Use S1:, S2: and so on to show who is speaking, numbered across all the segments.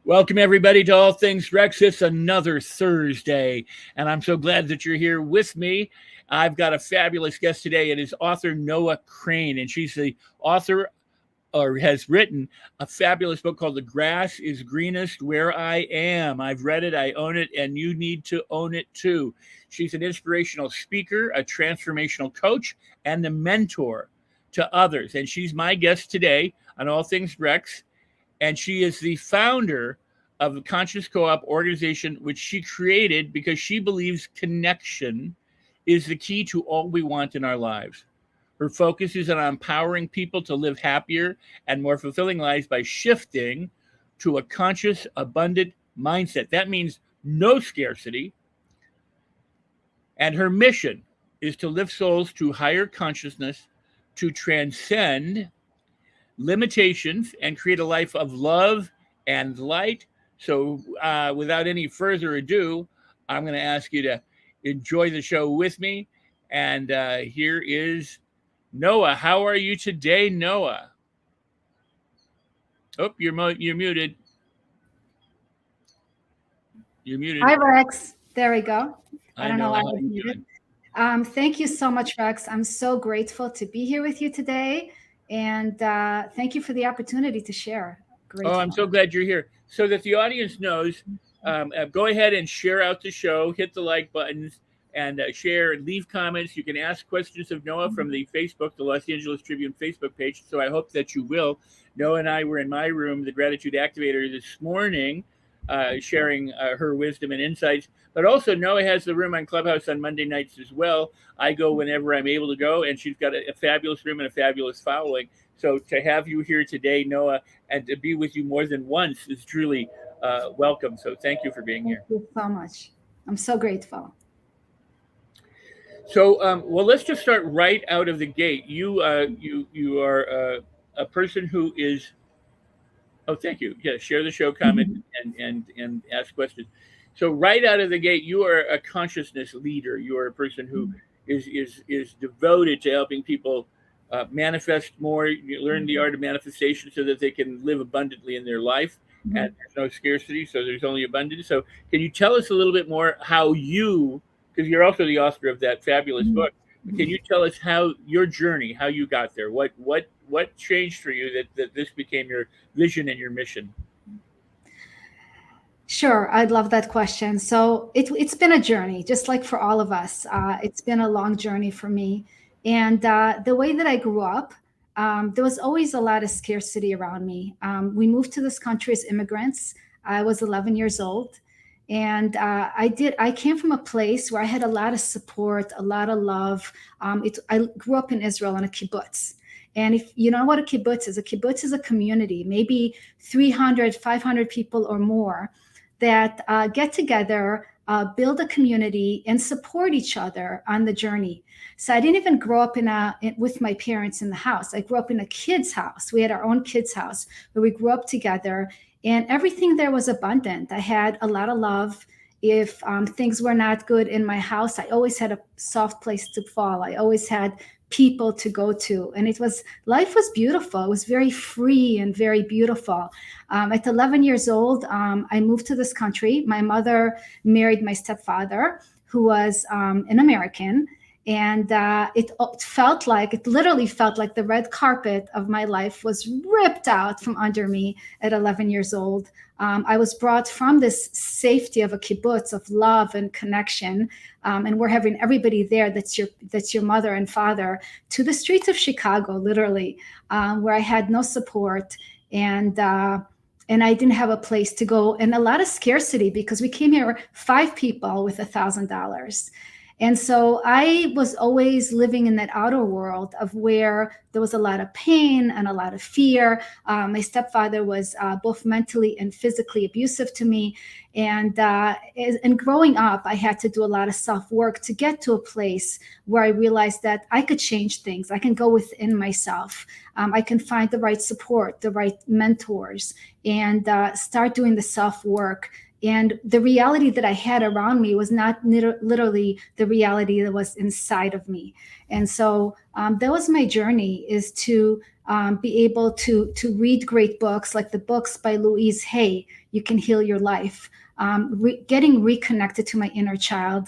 S1: Welcome, everybody, to All Things Rex. It's another Thursday, and I'm so glad that you're here with me. I've got a fabulous guest today. It is author Noah Crane, and she's the author or has written a fabulous book called The Grass is Greenest Where I Am. I've read it, I own it, and you need to own it too. She's an inspirational speaker, a transformational coach, and a mentor to others. And she's my guest today on All Things Rex. And she is the founder of the Conscious Co-op organization, which she created because she believes connection is the key to all we want in our lives. Her focus is on empowering people to live happier and more fulfilling lives by shifting to a conscious, abundant mindset. That means no scarcity. And her mission is to lift souls to higher consciousness, to transcend limitations and create a life of love and light. So without any further ado, I'm going to ask you to enjoy the show with me. And here is Noah. How are you today, Noah? Oh, you're muted. You're muted.
S2: Hi, Rex. There we go. I don't know why I was muted. Thank you so much, Rex. I'm so grateful to be here with you today. And thank you for the opportunity to share.
S1: Grateful. Oh, I'm so glad you're here. So that the audience knows, go ahead and share out the show, hit the like buttons, and share and leave comments. You can ask questions of Noah from the Facebook, the Los Angeles Tribune Facebook page. So I hope that you will. Noah and I were in my room, the Gratitude Activator, this morning, sharing her wisdom and insights. But also, Noah has the room on Clubhouse on Monday nights as well. I go whenever I'm able to go, and she's got a fabulous room and a fabulous following. So to have you here today, Noah, and to be with you more than once is truly welcome. So thank you for being here.
S2: Thank you so much. I'm so grateful.
S1: So, well, let's just start right out of the gate. You are a person who is. Oh, thank you. Yeah, share the show, comment, and ask questions. So right out of the gate, you are a consciousness leader. You are a person who is devoted to helping people manifest more, learn the art of manifestation so that they can live abundantly in their life. And there's no scarcity, so there's only abundance. So can you tell us a little bit more how you, because you're also the author of that fabulous book, can you tell us how your journey, how you got there? What changed for you that this became your vision and your mission?
S2: Sure, I'd love that question. So it's been a journey, just like for all of us. It's been a long journey for me. And the way that I grew up, there was always a lot of scarcity around me. We moved to this country as immigrants. I was 11 years old. And I came from a place where I had a lot of support, a lot of love. I grew up in Israel in a kibbutz. And if you know what a kibbutz is a community, maybe 300, 500 people or more that get together, build a community, and support each other on the journey. So I didn't even grow up with my parents in the house. I grew up in a kid's house. We had our own kid's house where we grew up together, and everything there was abundant. I had a lot of love. If things were not good in my house, I always had a soft place to fall. I always had people to go to, and life was beautiful. It was very free and very beautiful. At 11 years old, I moved to this country. My mother married my stepfather, who was an American, and it literally felt like the red carpet of my life was ripped out from under me at 11 years old. I was brought from this safety of a kibbutz of love and connection, and we're having everybody there that's your mother and father, to the streets of Chicago, literally, where I had no support, and I didn't have a place to go, and a lot of scarcity because we came here 5 people with $1,000. And so I was always living in that outer world of where there was a lot of pain and a lot of fear. My stepfather was both mentally and physically abusive to me. And growing up, I had to do a lot of self-work to get to a place where I realized that I could change things. I can go within myself. I can find the right support, the right mentors, and start doing the self-work. And the reality that I had around me was not literally the reality that was inside of me. And so That was my journey, is to be able to read great books like the books by Louise Hay, You Can Heal Your Life. Getting reconnected to my inner child,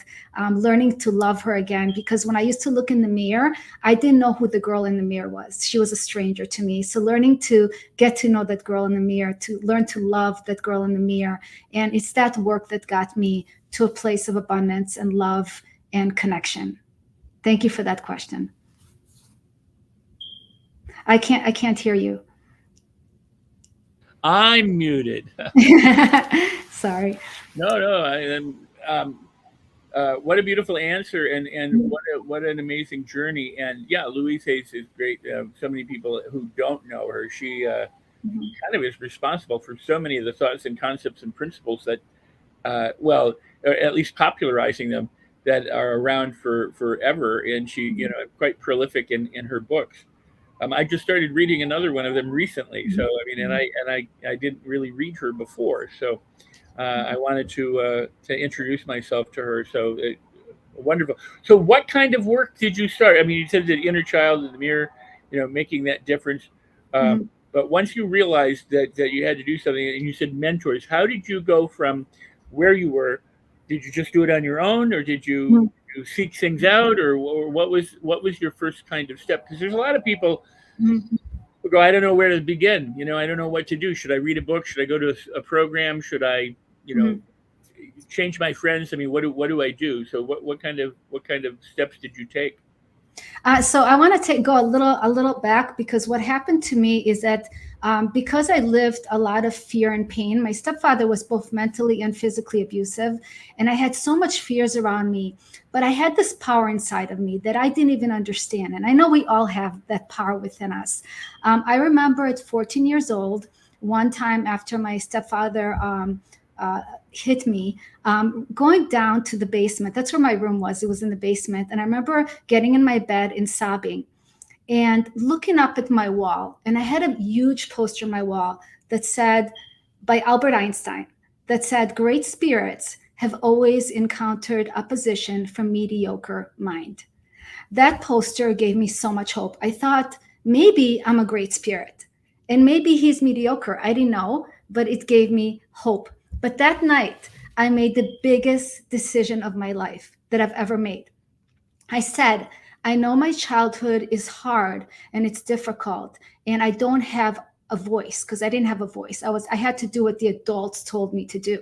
S2: learning to love her again. Because when I used to look in the mirror, I didn't know who the girl in the mirror was. She was a stranger to me. So learning to get to know that girl in the mirror, to learn to love that girl in the mirror. And it's that work that got me to a place of abundance and love and connection. Thank you for that question. I can't hear you.
S1: I'm muted.
S2: Sorry.
S1: No. What a beautiful answer, and what an amazing journey. And yeah, Louise Hayes is great. So many people who don't know her, she kind of is responsible for so many of the thoughts and concepts and principles that, well, or at least popularizing them, that are around for forever. And she, quite prolific in her books. I just started reading another one of them recently. So I mean, and I didn't really read her before. So I wanted to introduce myself to her. So wonderful. So what kind of work did you start? I mean, you said the inner child in the mirror, making that difference. But once you realized that you had to do something, and you said mentors, how did you go from where you were? Did you just do it on your own, or did you seek things out, or what was your first kind of step? Because there's a lot of people who go, I don't know where to begin. I don't know what to do. Should I read a book? Should I go to a program? Should I, change my friends? I mean, what do I do? So what kind of steps did you take?
S2: So I want to go a little back, because what happened to me is that because I lived a lot of fear and pain. My stepfather was both mentally and physically abusive, and I had so much fears around me. But I had this power inside of me that I didn't even understand, and I know we all have that power within us. I remember at 14 years old, one time after my stepfather hit me, going down to the basement. That's where my room was. It was in the basement. And I remember getting in my bed and sobbing and looking up at my wall. And I had a huge poster on my wall that said, by Albert Einstein, that said, great spirits have always encountered opposition from mediocre mind. That poster gave me so much hope. I thought, maybe I'm a great spirit and maybe he's mediocre. I didn't know, but it gave me hope. But that night, I made the biggest decision of my life that I've ever made. I said, I know my childhood is hard and it's difficult, and I don't have a voice, because I didn't have a voice. I had to do what the adults told me to do.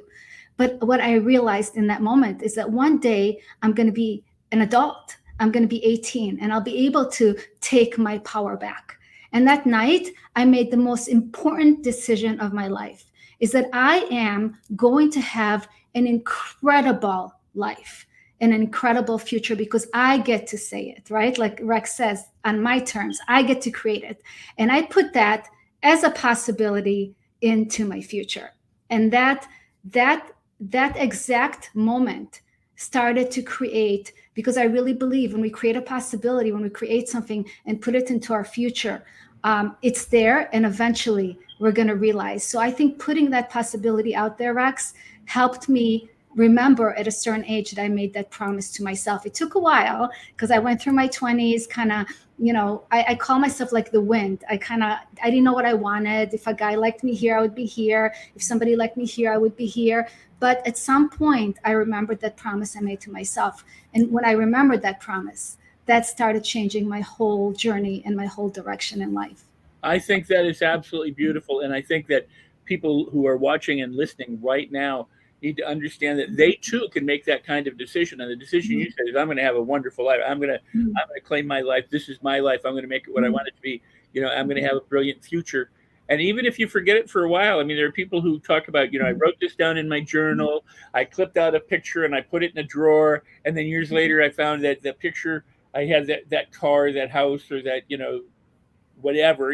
S2: But what I realized in that moment is that one day I'm going to be an adult. I'm going to be 18, and I'll be able to take my power back. And that night, I made the most important decision of my life, is that I am going to have an incredible life and an incredible future, because I get to say it, right? Like Rex says, on my terms, I get to create it. And I put that as a possibility into my future. And that exact moment started to create, because I really believe when we create a possibility, when we create something and put it into our future, it's there, and eventually we're going to realize. So I think putting that possibility out there, Rex, helped me remember at a certain age that I made that promise to myself. It took a while, because I went through my 20s kind of, I call myself like the wind. I didn't know what I wanted. If a guy liked me here, I would be here. If somebody liked me here, I would be here. But at some point, I remembered that promise I made to myself. And when I remembered that promise, that started changing my whole journey and my whole direction in life.
S1: I think that is absolutely beautiful. And I think that people who are watching and listening right now need to understand that they too can make that kind of decision. And the decision you said is, I'm going to have a wonderful life. I'm going to claim my life. This is my life. I'm going to make it what I want it to be. I'm going to have a brilliant future. And even if you forget it for a while, I mean, there are people who talk about, I wrote this down in my journal. I clipped out a picture and I put it in a drawer. And then years later, I found that the picture, I had that car, that house, or that, whatever,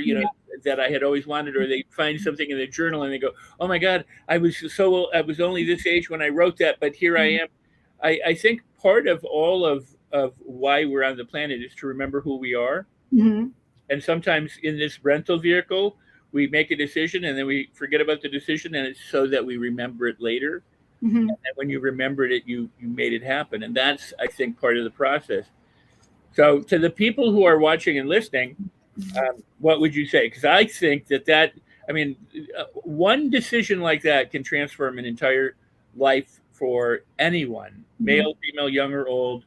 S1: that I had always wanted. Or they find something in the journal and they go, oh my God, I was only this age when I wrote that, but here I am. I think part of all of why we're on the planet is to remember who we are. And sometimes in this rental vehicle, we make a decision and then we forget about the decision, and it's so that we remember it later. And when you remembered it, you made it happen. And that's, I think, part of the process. So to the people who are watching and listening, what would you say? Because I think that I mean, one decision like that can transform an entire life for anyone,
S2: Mhm.
S1: male, female, young or old,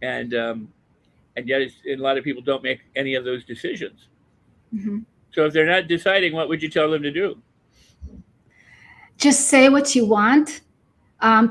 S1: and yet a lot of people don't make any of those decisions.
S2: Mhm.
S1: So if they're not deciding, what would you tell them to do?
S2: Just say what you want.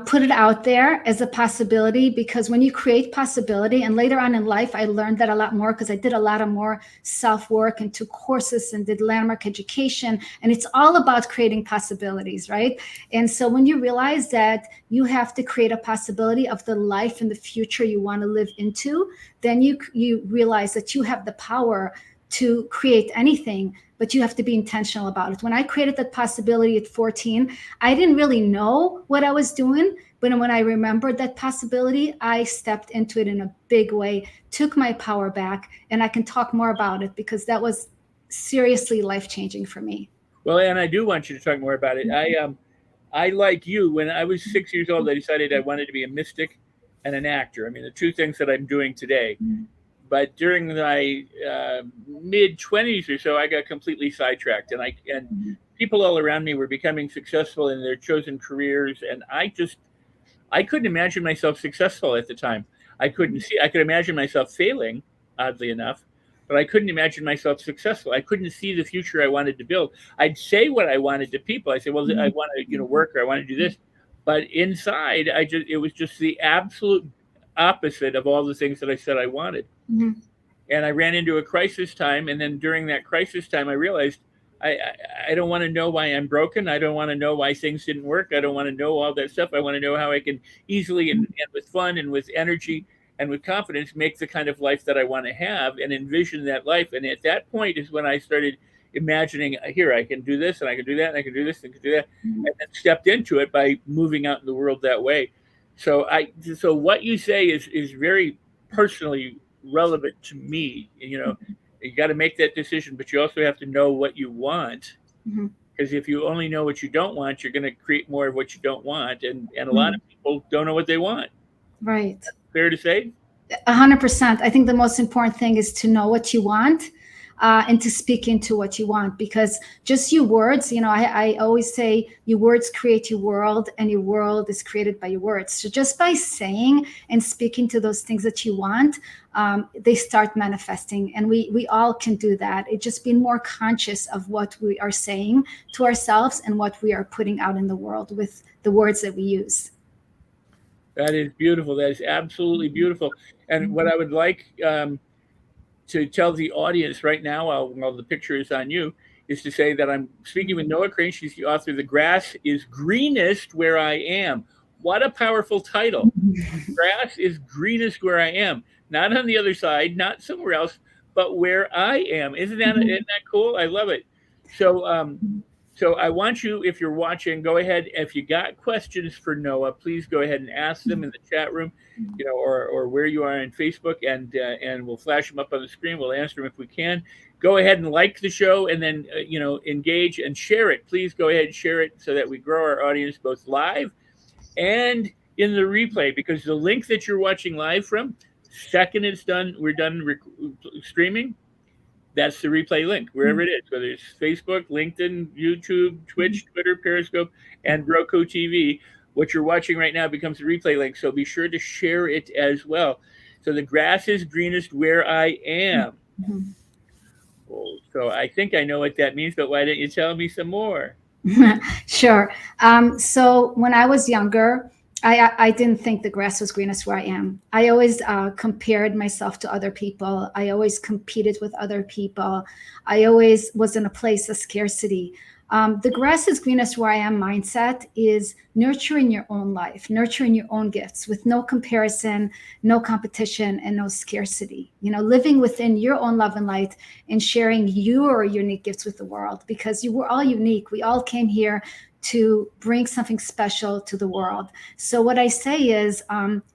S2: Put it out there as a possibility, because when you create possibility, and later on in life I learned that a lot more because I did a lot of more self-work and took courses and did landmark education, and it's all about creating possibilities, right? And so when you realize that you have to create a possibility of the life and the future you want to live into, then you realize that you have the power to create anything, but you have to be intentional about it. When I created that possibility at 14, I didn't really know what I was doing, but when I remembered that possibility, I stepped into it in a big way, took my power back, and I can talk more about it because that was seriously life-changing for me.
S1: Well, and I do want you to talk more about it. I like you. When I was 6 years old, I decided I wanted to be a mystic and an actor. I mean, the two things that I'm doing today. But during my mid 20s or so, I got completely sidetracked, and people all around me were becoming successful in their chosen careers, and I couldn't imagine myself successful at the time. I could imagine myself failing, oddly enough, but I couldn't imagine myself successful. I couldn't see the future I wanted to build. I'd say what I wanted to people. I say, well, I want to, work, or I want to do this. But inside, it was just the absolute opposite of all the things that I said I wanted.
S2: Mhm.
S1: And I ran into a crisis time, and then during that crisis time, I realized I, I don't want to know why I'm broken. I don't want to know why things didn't work. I don't want to know all that stuff. I want to know how I can easily and with fun and with energy and with confidence make the kind of life that I want to have and envision that life. And at that point is when I started imagining, here, I can do this and I can do that and I can do this and I can do that, and then stepped into it by moving out in the world that way. So what you say is very personally relevant to me. You got to make that decision, but you also have to know what you want.
S2: Mhm.
S1: Because if you only know what you don't want, you're going to create more of what you don't want, and a lot
S2: Mhm.
S1: of people don't know what they want.
S2: Right.
S1: Fair to say?
S2: 100%. I think the most important thing is to know what you want, and to speak into what you want, because just your words, I always say your words create your world and your world is created by your words. So just by saying and speaking to those things that you want, they start manifesting, and we all can do that. It just being more conscious of what we are saying to ourselves and what we are putting out in the world with the words that we use.
S1: That is beautiful. That is absolutely beautiful. And what I would like to tell the audience right now, while the picture is on you, is to say that I'm speaking with Noah Crane. She's the author of The Grass is Greenest Where I Am. What a powerful title. Grass is greenest where I am, not on the other side, not somewhere else, but where I am. Isn't that cool? I love it. So so I want you, if you're watching, go ahead. If you got questions for Noah, please go ahead and ask them in the chat room, or where you are on Facebook, and we'll flash them up on the screen. We'll answer them if we can. Go ahead and like the show, and then engage and share it. Please go ahead and share it so that we grow our audience both live and in the replay, because the link that you're watching live from, second it's done, we're done streaming, that's the replay link, wherever it is, whether it's Facebook, LinkedIn, YouTube, Twitch, Twitter, Periscope, and Roku TV. What you're watching right now becomes a replay link, so be sure to share it as well. So the grass is greenest where I am.
S2: Mhm.
S1: So I think I know what that means, but why don't you tell me some more?
S2: Sure. So when I was younger, I didn't think the grass was greenest where I am. I always compared myself to other people. I always competed with other people. I always was in a place of scarcity. The grass is greenest where I am mindset is nurturing your own life, nurturing your own gifts with no comparison, no competition, and no scarcity. Living within your own love and light and sharing your unique gifts with the world, because we're all unique. We all came here to bring something special to the world. So what I say is,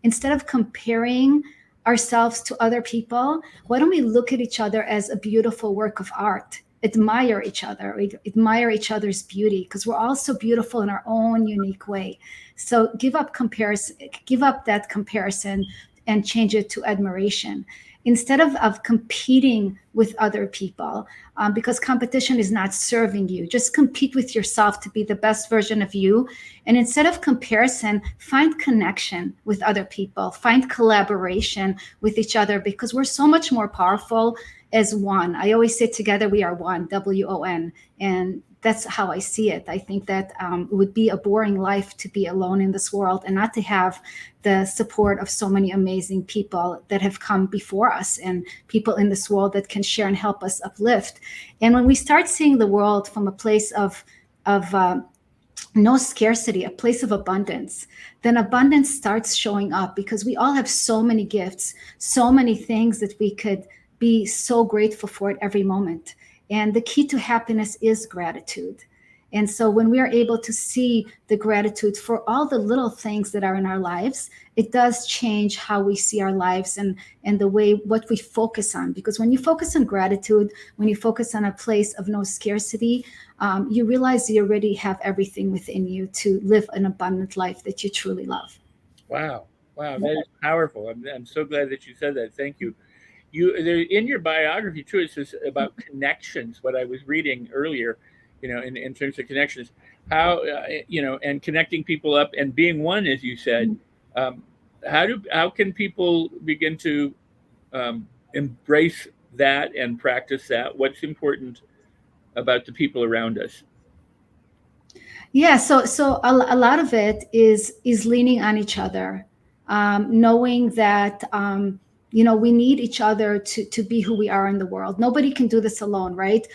S2: instead of comparing ourselves to other people, why don't we look at each other as a beautiful work of art? Admire each other, we admire each other's beauty, because we're all so beautiful in our own unique way. So give up that comparison and change it to admiration. instead of competing with other people, because competition is not serving you. Just compete with yourself to be the best version of you. And instead of comparison, find connection with other people, find collaboration with each other, because we're so much more powerful as one. I always say together we are one, WON. And that's how I see it. I think that it would be a boring life to be alone in this world and not to have the support of so many amazing people that have come before us, and people in this world that can share and help us uplift. And when we start seeing the world from a place of no scarcity, a place of abundance, then abundance starts showing up, because we all have so many gifts, so many things that we could be so grateful for at every moment. And the key to happiness is gratitude. And so when we are able to see the gratitude for all the little things that are in our lives, it does change how we see our lives and the way what we focus on. Because when you focus on gratitude, when you focus on a place of no scarcity, you realize you already have everything within you to live an abundant life that you truly love.
S1: Wow. Wow. That is powerful. I'm so glad that you said that. Thank you. There in your biography too, it says about connections. What I was reading earlier, in terms of connections, how and connecting people up and being one, as you said. Um, how can people begin to embrace that and practice that? What's important about the people around us?
S2: Yeah, so a lot of it is leaning on each other, knowing that we need each other to be who we are in the world. Nobody can do this alone, right?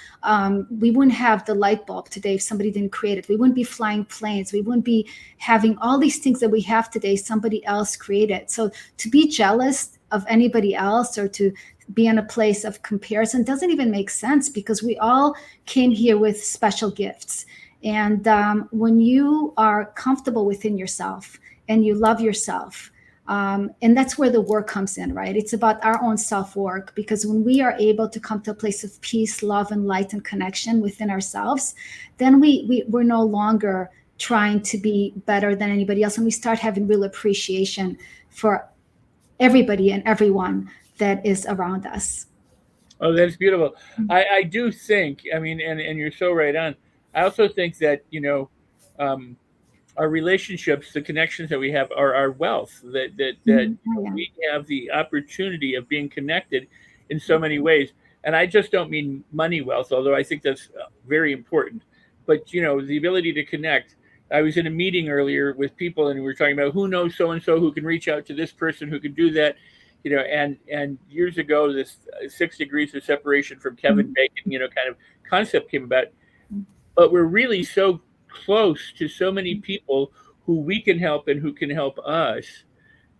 S2: We wouldn't have the light bulb today if somebody didn't create it. We wouldn't be flying planes. We wouldn't be having all these things that we have today. Somebody else created. So to be jealous of anybody else or to be in a place of comparison doesn't even make sense, because we all came here with special gifts. And when you are comfortable within yourself and you love yourself, and that's where the work comes in, right? It's about our own self-work, because when we are able to come to a place of peace, love, and light and connection within ourselves, then we're no longer trying to be better than anybody else. And we start having real appreciation for everybody and everyone that is around us.
S1: Oh, that's beautiful. I do think, I mean, and you're so right on. I also think that, um, our relationships, the connections that we have are our wealth, that
S2: Mhm. Oh, yeah.
S1: we have the opportunity of being connected in so many ways. And I just don't mean money wealth, although I think that's very important. But, the ability to connect. I was in a meeting earlier with people, and we were talking about who knows so and so who can reach out to this person who can do that, and years ago, this 6 degrees of separation from Kevin
S2: Mhm.
S1: Bacon, kind of concept came about. But we're really so close to so many people who we can help and who can help us,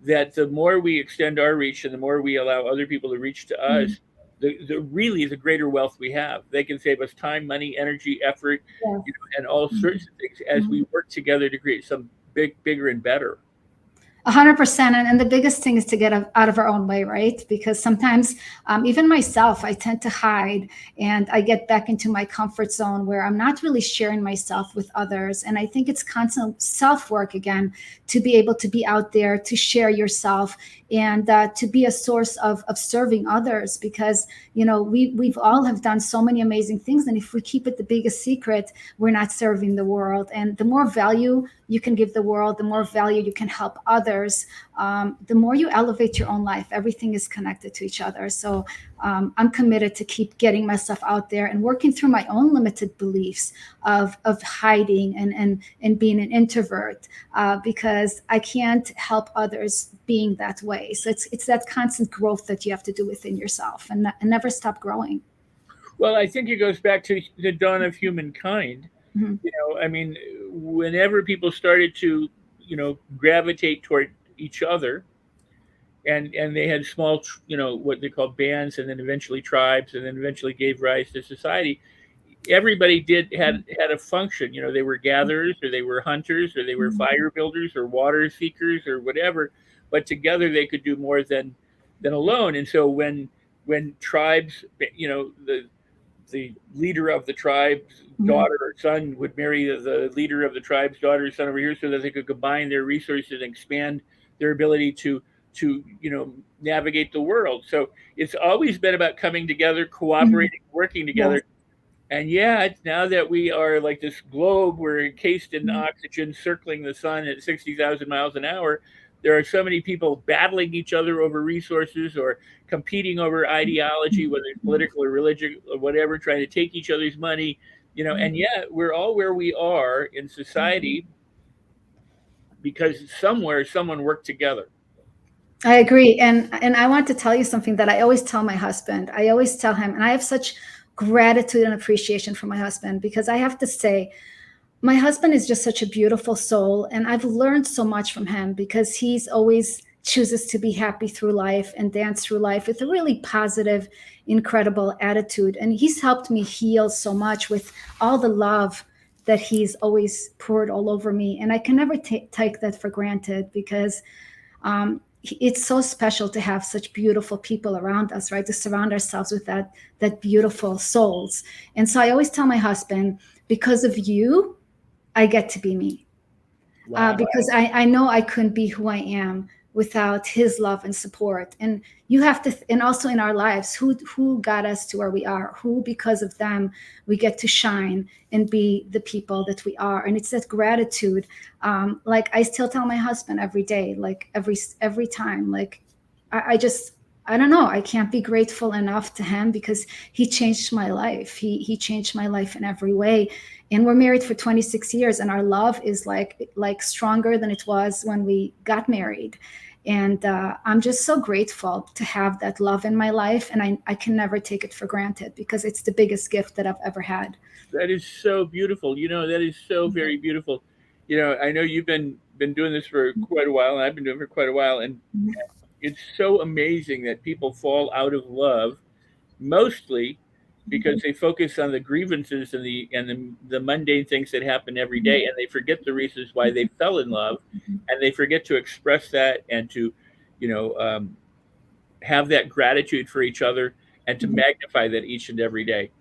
S1: that the more we extend our reach and the more we allow other people to reach to
S2: Mhm.
S1: us, the greater wealth we have. They can save us time, money, energy, effort,
S2: Yes.
S1: and all
S2: Mhm.
S1: sorts of things as we work together to create some bigger and better.
S2: 100%. And the biggest thing is to get out of our own way, right? Because sometimes, even myself, I tend to hide and I get back into my comfort zone where I'm not really sharing myself with others. And I think it's constant self work again, to be able to be out there, to share yourself, and to be a source of serving others. Because, we've all have done so many amazing things. And if we keep it the biggest secret, we're not serving the world. And the more value you can give the world, the more value you can help others, the more you elevate your own life. Everything is connected to each other. So I'm committed to keep getting myself out there and working through my own limited beliefs of hiding and being an introvert, because I can't help others being that way. So it's that constant growth that you have to do within yourself, and never stop growing.
S1: Well, I think it goes back to the dawn of humankind.
S2: Mhm.
S1: I mean, whenever people started to, gravitate toward each other, and they had small, what they call bands, and then eventually tribes, and then eventually gave rise to society. Everybody had a function. They were gatherers, or they were hunters, or they were
S2: Mhm.
S1: fire builders, or water seekers, or whatever. But together they could do more than alone. And so when tribes, the leader of the tribe's
S2: Mhm.
S1: daughter or son would marry the leader of the tribe's daughter or son over here, so that they could combine their resources and expand their ability to to navigate the world. So it's always been about coming together,
S2: Mhm.
S1: cooperating, working together.
S2: Yes.
S1: And yeah, now that we are like this globe, we're encased in
S2: Mhm.
S1: oxygen circling the sun at 60,000 miles an hour. There are so many people battling each other over resources or competing over ideology, whether it's political or religious or whatever, trying to take each other's money, and yet we're all where we are in society because somewhere someone worked together.
S2: I agree. And I want to tell you something that I always tell my husband. I always tell him, and I have such gratitude and appreciation for my husband, because I have to say, my husband is just such a beautiful soul, and I've learned so much from him because he's always chooses to be happy through life and dance through life with a really positive, incredible attitude. And he's helped me heal so much with all the love that he's always poured all over me. And I can never take that for granted, because it's so special to have such beautiful people around us, right? To surround ourselves with that beautiful souls. And so I always tell my husband, because of you, I get to be me.
S1: Wow.
S2: Because I know I couldn't be who I am without his love and support. And you have to, and also in our lives, who got us to where we are, who because of them we get to shine and be the people that we are. And it's that gratitude. Like I still tell my husband every day, like every time, like I just, I don't know. I can't be grateful enough to him because he changed my life. He changed my life in every way. And we're married for 26 years, and our love is like stronger than it was when we got married. And I'm just so grateful to have that love in my life, and I can never take it for granted because it's the biggest gift that I've ever had.
S1: That is so beautiful. That is so very beautiful. I know you've been doing this for quite a while, and I've been doing it for quite a while, and it's so amazing that people fall out of love mostly because they focus on the grievances and the mundane things that happen every day, and they forget the reasons why they fell in love, and they forget to express that and to, you know, um, have that gratitude for each other and to magnify that each and every day.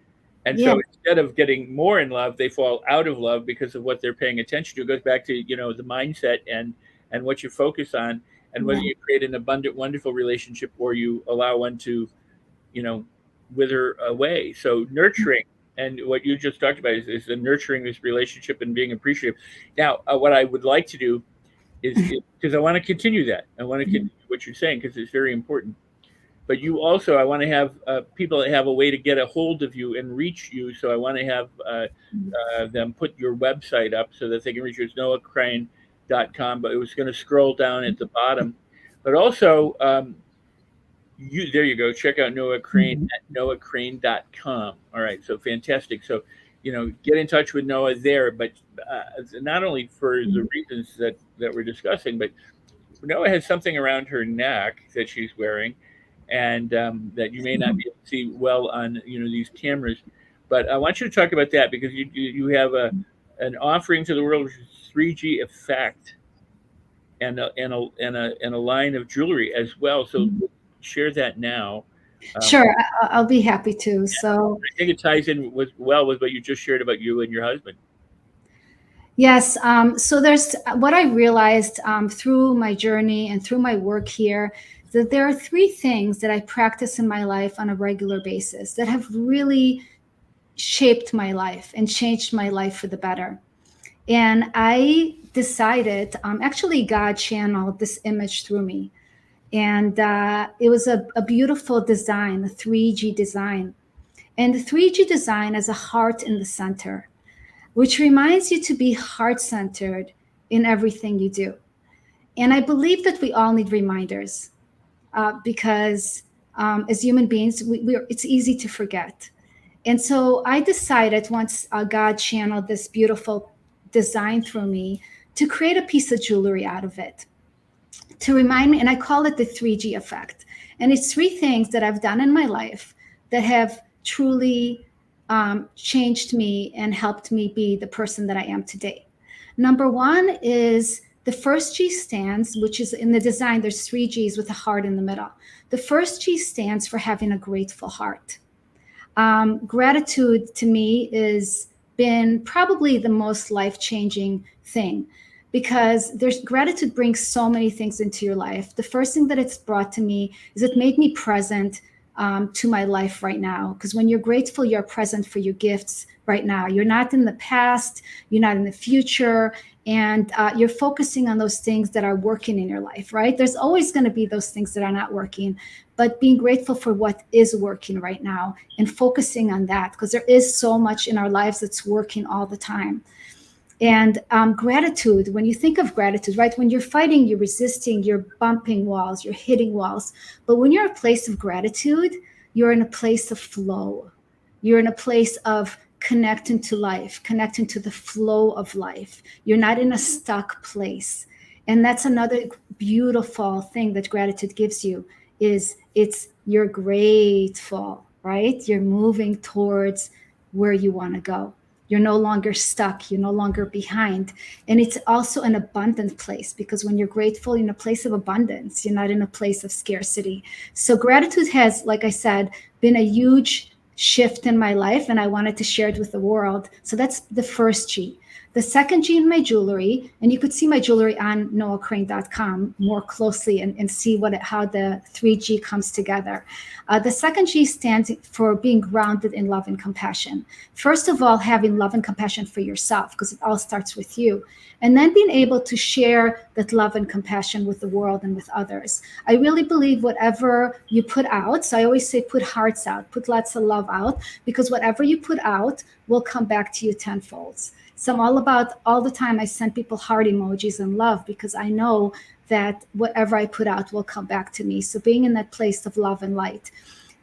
S1: And
S2: Yeah,
S1: so instead of getting more in love, they fall out of love because of what they're paying attention to. It goes back to, the mindset and what you focus on, and whether
S2: yeah,
S1: you create an abundant, wonderful relationship or you allow one to, you know, wither away. So nurturing, and what you just talked about is the nurturing this relationship and being appreciative. Now, what I would like to do is because I want to continue that. I want to continue what you're saying because it's very important. But you also, I want to have people that have a way to get a hold of you and reach you. So I want to have them put your website up so that they can reach you. It's noahcrane.com, but it was going to scroll down at the bottom. But also, there you go. Check out Noah Crane at noahcrane.com. All right, so fantastic. So, get in touch with Noah there, but not only for the reasons that we're discussing, but Noah has something around her neck that she's wearing, and that you may not be able to see well on these cameras. But I want you to talk about that because you have an offering to the world, which is 3G effect, and a line of jewelry as well. So share that now.
S2: sure. I'll be happy to. So
S1: I think it ties in with what you just shared about you and your husband.
S2: yes. So there's what I realized through my journey and through my work here, that there are three things that I practice in my life on a regular basis that have really shaped my life and changed my life for the better. And I decided, actually, God channeled this image through me. And it was a beautiful design, a 3G design. And the 3G design has a heart in the center, which reminds you to be heart centered in everything you do. And I believe that we all need reminders because as human beings, it's easy to forget. And so I decided, once God channeled this beautiful design through me, to create a piece of jewelry out of it to remind me. And I call it the 3G effect. And it's three things that I've done in my life that have truly changed me and helped me be the person that I am today. Number one is the first G stands, which is in the design, there's three G's with a heart in the middle. The first G stands for having a grateful heart. Gratitude to me has been probably the most life-changing thing, because there's gratitude brings so many things into your life. The first thing that it's brought to me is it made me present to my life right now. Because when you're grateful, you're present for your gifts right now. You're not in the past, you're not in the future, and you're focusing on those things that are working in your life, right? There's always going to be those things that are not working, but being grateful for what is working right now and focusing on that, because there is so much in our lives that's working all the time. And gratitude, when you think of gratitude, right, when you're fighting, you're resisting, you're bumping walls, you're hitting walls. But when you're in a place of gratitude, you're in a place of flow. You're in a place of connecting to life, connecting to the flow of life. You're not in a stuck place. And that's another beautiful thing that gratitude gives you is you're grateful, right? You're moving towards where you want to go. You're no longer stuck. You're no longer behind. And it's also an abundant place, because when you're grateful, you're in a place of abundance. You're not in a place of scarcity. So gratitude has, like I said, been a huge shift in my life, and I wanted to share it with the world. So that's the first G. The second G in my jewelry, and you could see my jewelry on noahcrane.com more closely and see how the 3G comes together. The second G stands for being grounded in love and compassion. First of all, having love and compassion for yourself, because it all starts with you. And then being able to share that love and compassion with the world and with others. I really believe whatever you put out, so I always say put hearts out, put lots of love out, because whatever you put out will come back to you tenfold. So I'm all about, all the time I send people heart emojis and love, because I know that whatever I put out will come back to me. So being in that place of love and light.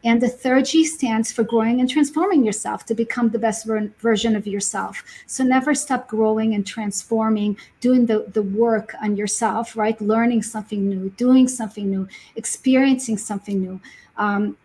S2: And the third G stands for growing and transforming yourself to become the best version of yourself. So never stop growing and transforming, doing the work on yourself, right? Learning something new, doing something new, experiencing something new.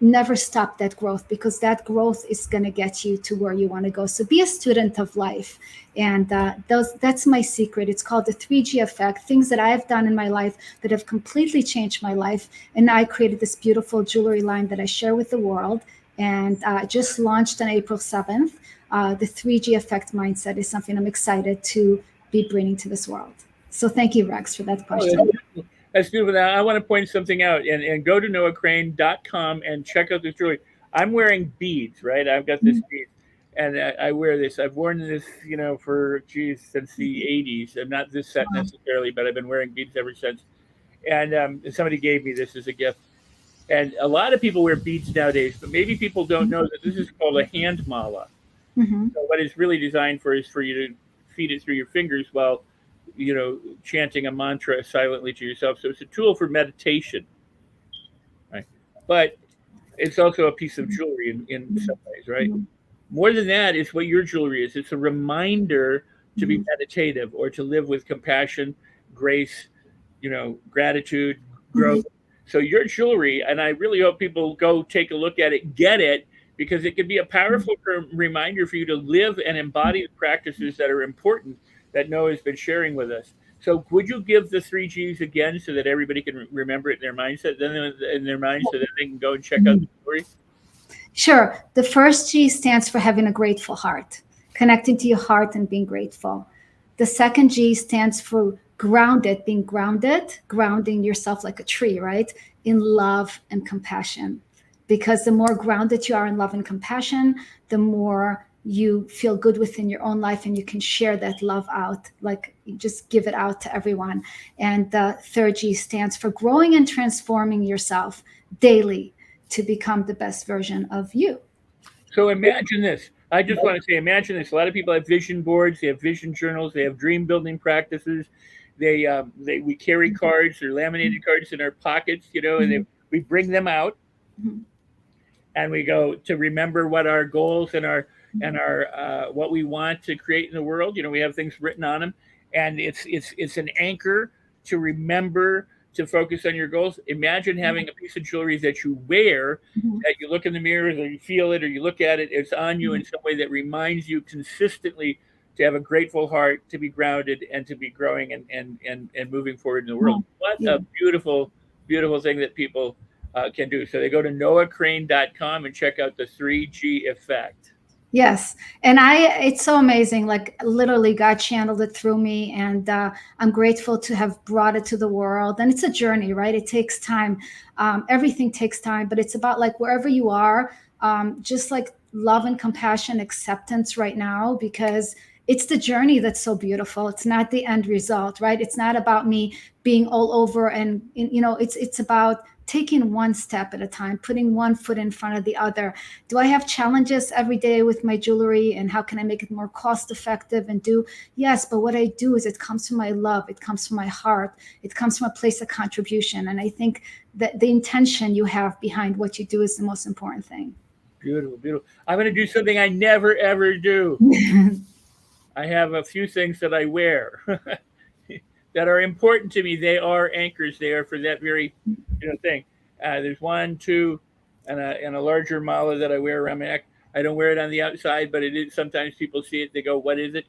S2: Never stop that growth, because that growth is going to get you to where you want to go. So be a student of life. And that's my secret. It's called the 3G effect, things that I've done in my life that have completely changed my life. And I created this beautiful jewelry line that I share with the world, and just launched on April 7th. The 3G effect mindset is something I'm excited to be bringing to this world. So thank you, Rex, for that question.
S1: That's beautiful. Now, I want to point something out, and go to noahcrane.com and check out this jewelry. I'm wearing beads, right? I've got this bead, and I wear this. I've worn this, since the 80s. I'm not this set necessarily, but I've been wearing beads ever since. And somebody gave me this as a gift. And a lot of people wear beads nowadays, but maybe people don't know that this is called a hand mala.
S2: Mm-hmm.
S1: So what it's really designed for is for you to feed it through your fingers while chanting a mantra silently to yourself. So it's a tool for meditation, right? But it's also a piece of jewelry in some ways, right? More than that, it's what your jewelry is. It's a reminder to be meditative, or to live with compassion, grace, gratitude, growth. So your jewelry, and I really hope people go take a look at it, get it, because it can be a powerful reminder for you to live and embody the practices that are important that Noah has been sharing with us. So would you give the 3Gs again so that everybody can remember it in their mindset, so that they can go and check out the story?
S2: Sure. The first G stands for having a grateful heart, connecting to your heart and being grateful. The second G stands for grounded, being grounded, grounding yourself like a tree, right? In love and compassion. Because the more grounded you are in love and compassion, the more you feel good within your own life, and you can share that love out, like just give it out to everyone. And the third G stands for growing and transforming yourself daily to become the best version of you.
S1: So imagine this. I just want to say, imagine this. A lot of people have vision boards, they have vision journals, they have dream building practices. We carry cards or laminated cards in our pockets, and we bring them out, and we go to remember what our goals and our what we want to create in the world. We have things written on them, and it's an anchor to remember to focus on your goals. Imagine having a piece of jewelry that you wear, that you look in the mirror, or you feel it, or you look at it. It's on you in some way that reminds you consistently to have a grateful heart, to be grounded, and to be growing and moving forward in the world. What a beautiful, beautiful thing that people can do. So they go to noahcrane.com and check out the 3G effect.
S2: Yes. And it's so amazing. Like literally God channeled it through me, and I'm grateful to have brought it to the world. And it's a journey, right? It takes time. Everything takes time, but it's about like wherever you are, just like love and compassion, acceptance right now, because it's the journey that's so beautiful. It's not the end result, right? It's not about me being all over, and it's about taking one step at a time, putting one foot in front of the other. Do I have challenges every day with my jewelry, and how can I make it more cost effective and do? Yes, but what I do is it comes from my love, it comes from my heart, it comes from a place of contribution. And I think that the intention you have behind what you do is the most important thing.
S1: Beautiful, beautiful. I'm going to do something I never ever do. I have a few things that I wear that are important to me. They are anchors. They are for that very thing. There's one, two, and a larger mala that I wear around my neck. I don't wear it on the outside, but it is sometimes people see it. They go, "What is it?"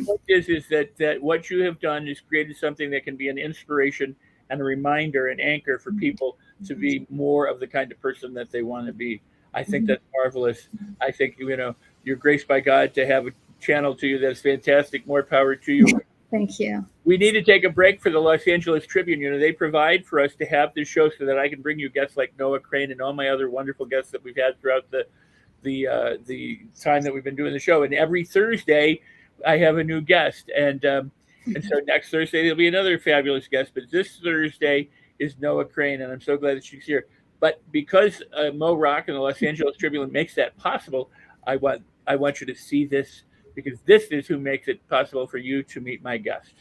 S1: What it is that what you have done is created something that can be an inspiration and a reminder, an anchor for people to be more of the kind of person that they want to be. I think that's marvelous. I think you're graced by God to have a channel to you that's fantastic. More power to you.
S2: Thank you.
S1: We need to take a break for the Los Angeles Tribune. They provide for us to have this show so that I can bring you guests like Noah Crane and all my other wonderful guests that we've had throughout the time that we've been doing the show. And every Thursday, I have a new guest, and so next Thursday there'll be another fabulous guest. But this Thursday is Noah Crane, and I'm so glad that she's here. But because Mo Rock and the Los Angeles Tribune makes that possible, I want you to see this, because this is who makes it possible for you to meet my guest.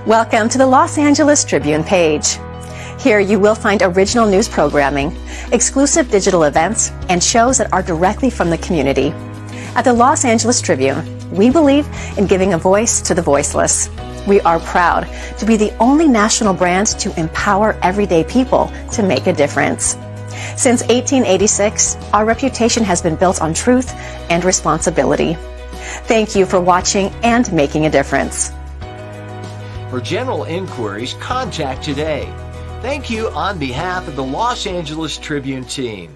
S3: Welcome to the Los Angeles Tribune page. Here you will find original news programming, exclusive digital events, and shows that are directly from the community. At the Los Angeles Tribune, we believe in giving a voice to the voiceless. We are proud to be the only national brand to empower everyday people to make a difference. Since 1886, our reputation has been built on truth and responsibility. Thank you for watching and making a difference.
S4: For general inquiries, contact today. Thank you on behalf of the Los Angeles Tribune team.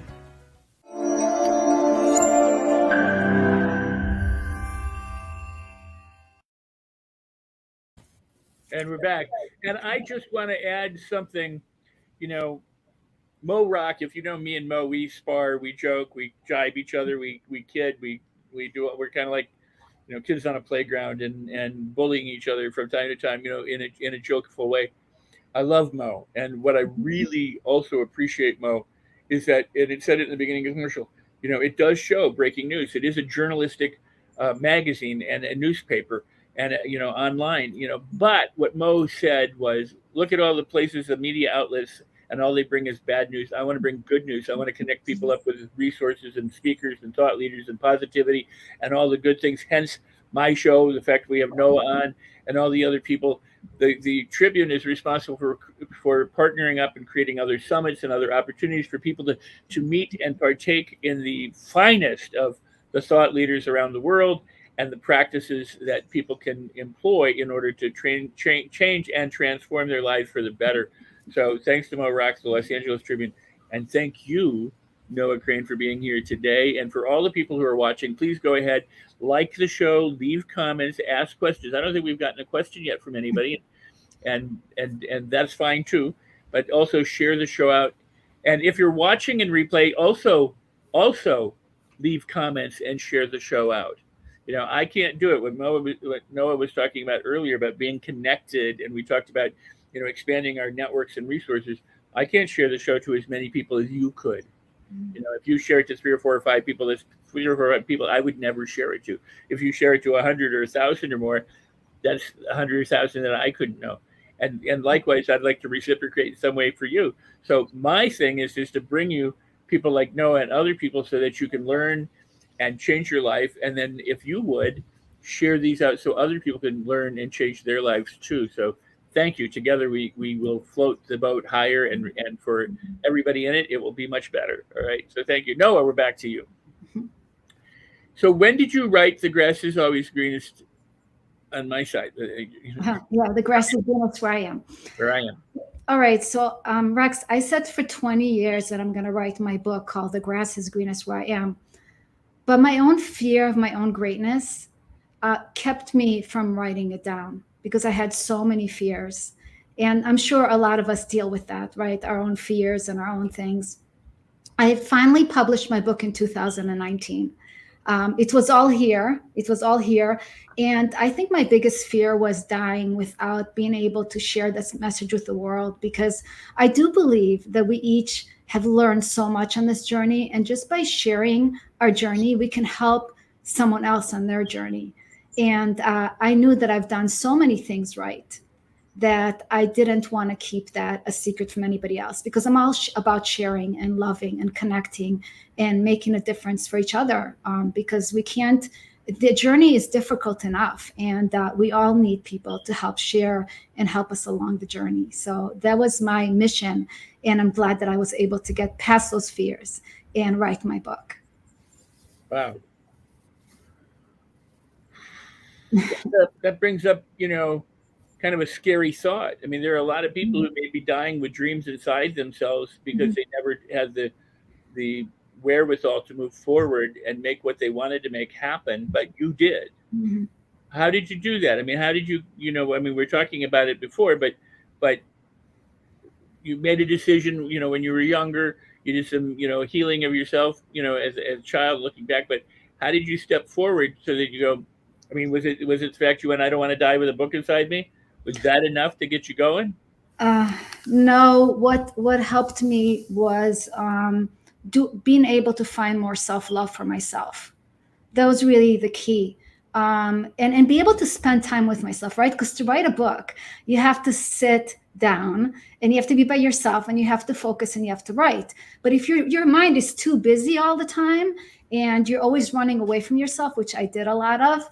S1: And we're back. And I just want to add something. Mo Rock, if you know me and Mo, we spar, we joke, we jibe each other, we kid, we do it. We're kind of like kids on a playground and bullying each other from time to time, in a jokeful way. I love Mo, and what I really also appreciate, Mo, is that, and it said it in the beginning of the commercial, it does show breaking news. It is a journalistic magazine and a newspaper, and online. But what Mo said was, look at all the places, the media outlets, and all they bring is bad news. I want to bring good news. I want to connect people up with resources and speakers and thought leaders and positivity and all the good things. Hence my show, the fact we have Noah on and all the other people. The Tribune is responsible for partnering up and creating other summits and other opportunities for people to meet and partake in the finest of the thought leaders around the world and the practices that people can employ in order to change and transform their lives for the better. So thanks to Mo Rock, the Los Angeles Tribune, and thank you, Noah Crane, for being here today. And for all the people who are watching, please go ahead, like the show, leave comments, ask questions. I don't think we've gotten a question yet from anybody, and that's fine too. But also share the show out. And if you're watching in replay, also leave comments and share the show out. I can't do it. What Noah was talking about earlier about being connected, and we talked about expanding our networks and resources. I can't share the show to as many people as you could. If you share it to 3 or 4 or 5 people, that's 3 or 4 people I would never share it to. If you share it to 100 or 1,000 or more, that's 100 or 1,000 that I couldn't know. And likewise, I'd like to reciprocate in some way for you. So my thing is to bring you people like Noah and other people so that you can learn and change your life. And then if you would, share these out so other people can learn and change their lives too. So thank you. Together we will float the boat higher, and for everybody in it, it will be much better. All right. So thank you. Noah, we're back to you. So when did you write "The Grass is Always Greenest" on my side?
S2: Yeah, "The Grass is Greenest Where I Am."
S1: Where I Am.
S2: All right. So, Rex, I said for 20 years that I'm going to write my book called The Grass is Greenest Where I Am. But my own fear of my own greatness kept me from writing it down because I had so many fears. And I'm sure a lot of us deal with that, right? Our own fears and our own things. I finally published my book in 2019. It was all here. It was all here. And I think my biggest fear was dying without being able to share this message with the world, because I do believe that we each have learned so much on this journey. And just by sharing our journey, we can help someone else on their journey. And I knew that I've done so many things right that I didn't want to keep that a secret from anybody else, because I'm all about sharing and loving and connecting and making a difference for each other. Because we can't, the journey is difficult enough, and we all need people to help share and help us along the journey. So that was my mission. And I'm glad that I was able to get past those fears and write my book.
S1: Wow. That brings up, kind of a scary thought. I mean, there are a lot of people who may be dying with dreams inside themselves because they never had the wherewithal to move forward and make what they wanted to make happen, but you did.
S2: Mm-hmm.
S1: How did you do that? I mean, how did you, we're talking about it before, but you made a decision, when you were younger, you did some, healing of yourself, as a child looking back, but how did you step forward so that you go, I mean, was it the fact you went, I don't want to die with a book inside me? Was that enough to get you going?
S2: No, what helped me was being able to find more self-love for myself. That was really the key. And be able to spend time with myself, right? Because to write a book, you have to sit down and you have to be by yourself and you have to focus and you have to write. But if your mind is too busy all the time and you're always running away from yourself, which I did a lot of,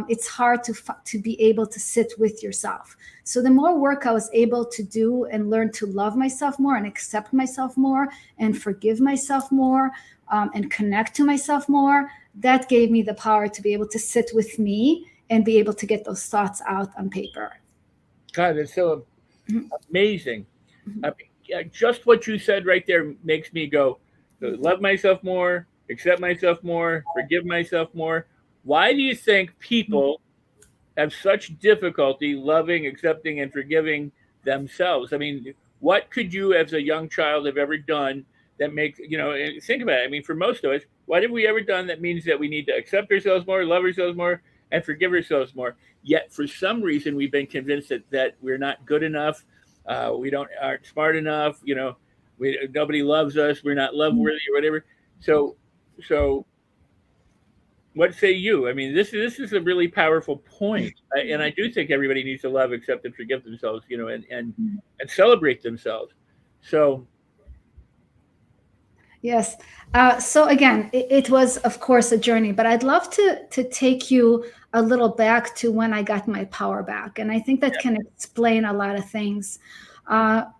S2: it's hard to be able to sit with yourself. So the more work I was able to do and learn to love myself more and accept myself more and forgive myself more and connect to myself more, that gave me the power to be able to sit with me and be able to get those thoughts out on paper.
S1: God, that's so amazing. I mean, just what you said right there makes me go, love myself more, accept myself more, forgive myself more. Why do you think people have such difficulty loving, accepting, and forgiving themselves? I mean, what could you as a young child have ever done that makes, think about it. I mean, for most of us, what have we ever done that means that we need to accept ourselves more, love ourselves more, and forgive ourselves more? Yet for some reason, we've been convinced that we're not good enough. We aren't smart enough. Nobody loves us. We're not love worthy or whatever. So what say you? I mean, this is a really powerful point, and I do think everybody needs to love, accept, and forgive themselves, and celebrate themselves. So,
S2: yes. So again, it was, of course, a journey, but I'd love to take you a little back to when I got my power back, and I think that can explain a lot of things.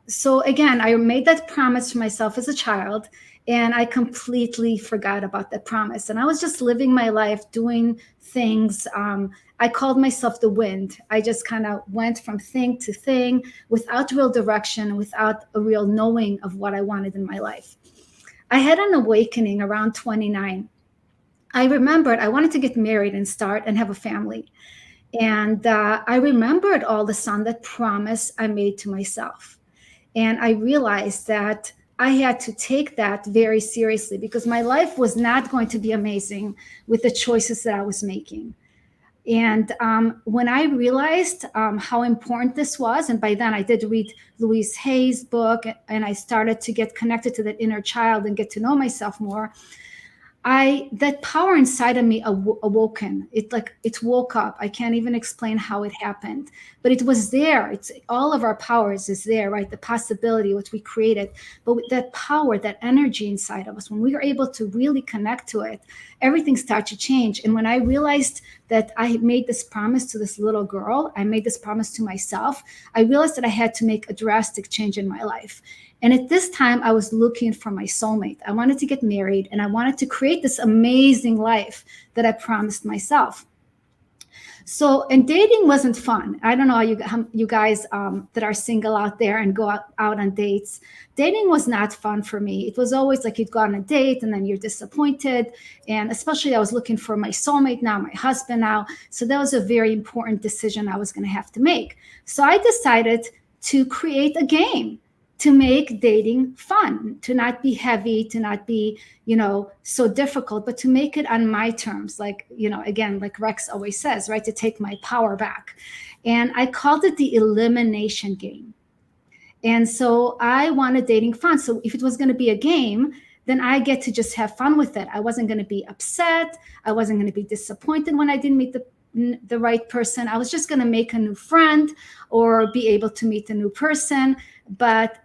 S2: So again, I made that promise to myself as a child, and I completely forgot about that promise. And I was just living my life, doing things. I called myself the wind. I just kind of went from thing to thing without real direction, without a real knowing of what I wanted in my life. I had an awakening around 29. I remembered I wanted to get married and start and have a family. And I remembered all the that promise I made to myself. And I realized that I had to take that very seriously because my life was not going to be amazing with the choices that I was making. And when I realized how important this was, and by then I did read Louise Hay's book, and I started to get connected to that inner child and get to know myself more, that power inside of me awoken. It woke up. I can't even explain how it happened, but it was there. It's all of our powers is there, right? The possibility, what we created, but with that power, that energy inside of us, when we were able to really connect to it, everything started to change. And when I realized that I made this promise to this little girl, I made this promise to myself, I realized that I had to make a drastic change in my life. And at this time, I was looking for my soulmate. I wanted to get married, and I wanted to create this amazing life that I promised myself. So, and dating wasn't fun. I don't know you guys that are single out there and go out on dates. Dating was not fun for me. It was always like you'd go on a date and then you're disappointed. And especially I was looking for my soulmate now, my husband now. So that was a very important decision I was going to have to make. So I decided to create a game to make dating fun, to not be heavy, to not be, so difficult, but to make it on my terms. Like, again, like Rex always says, right, to take my power back. And I called it the Elimination Game. And so I wanted dating fun. So if it was going to be a game, then I get to just have fun with it. I wasn't going to be upset. I wasn't going to be disappointed when I didn't meet the right person. I was just going to make a new friend or be able to meet a new person. But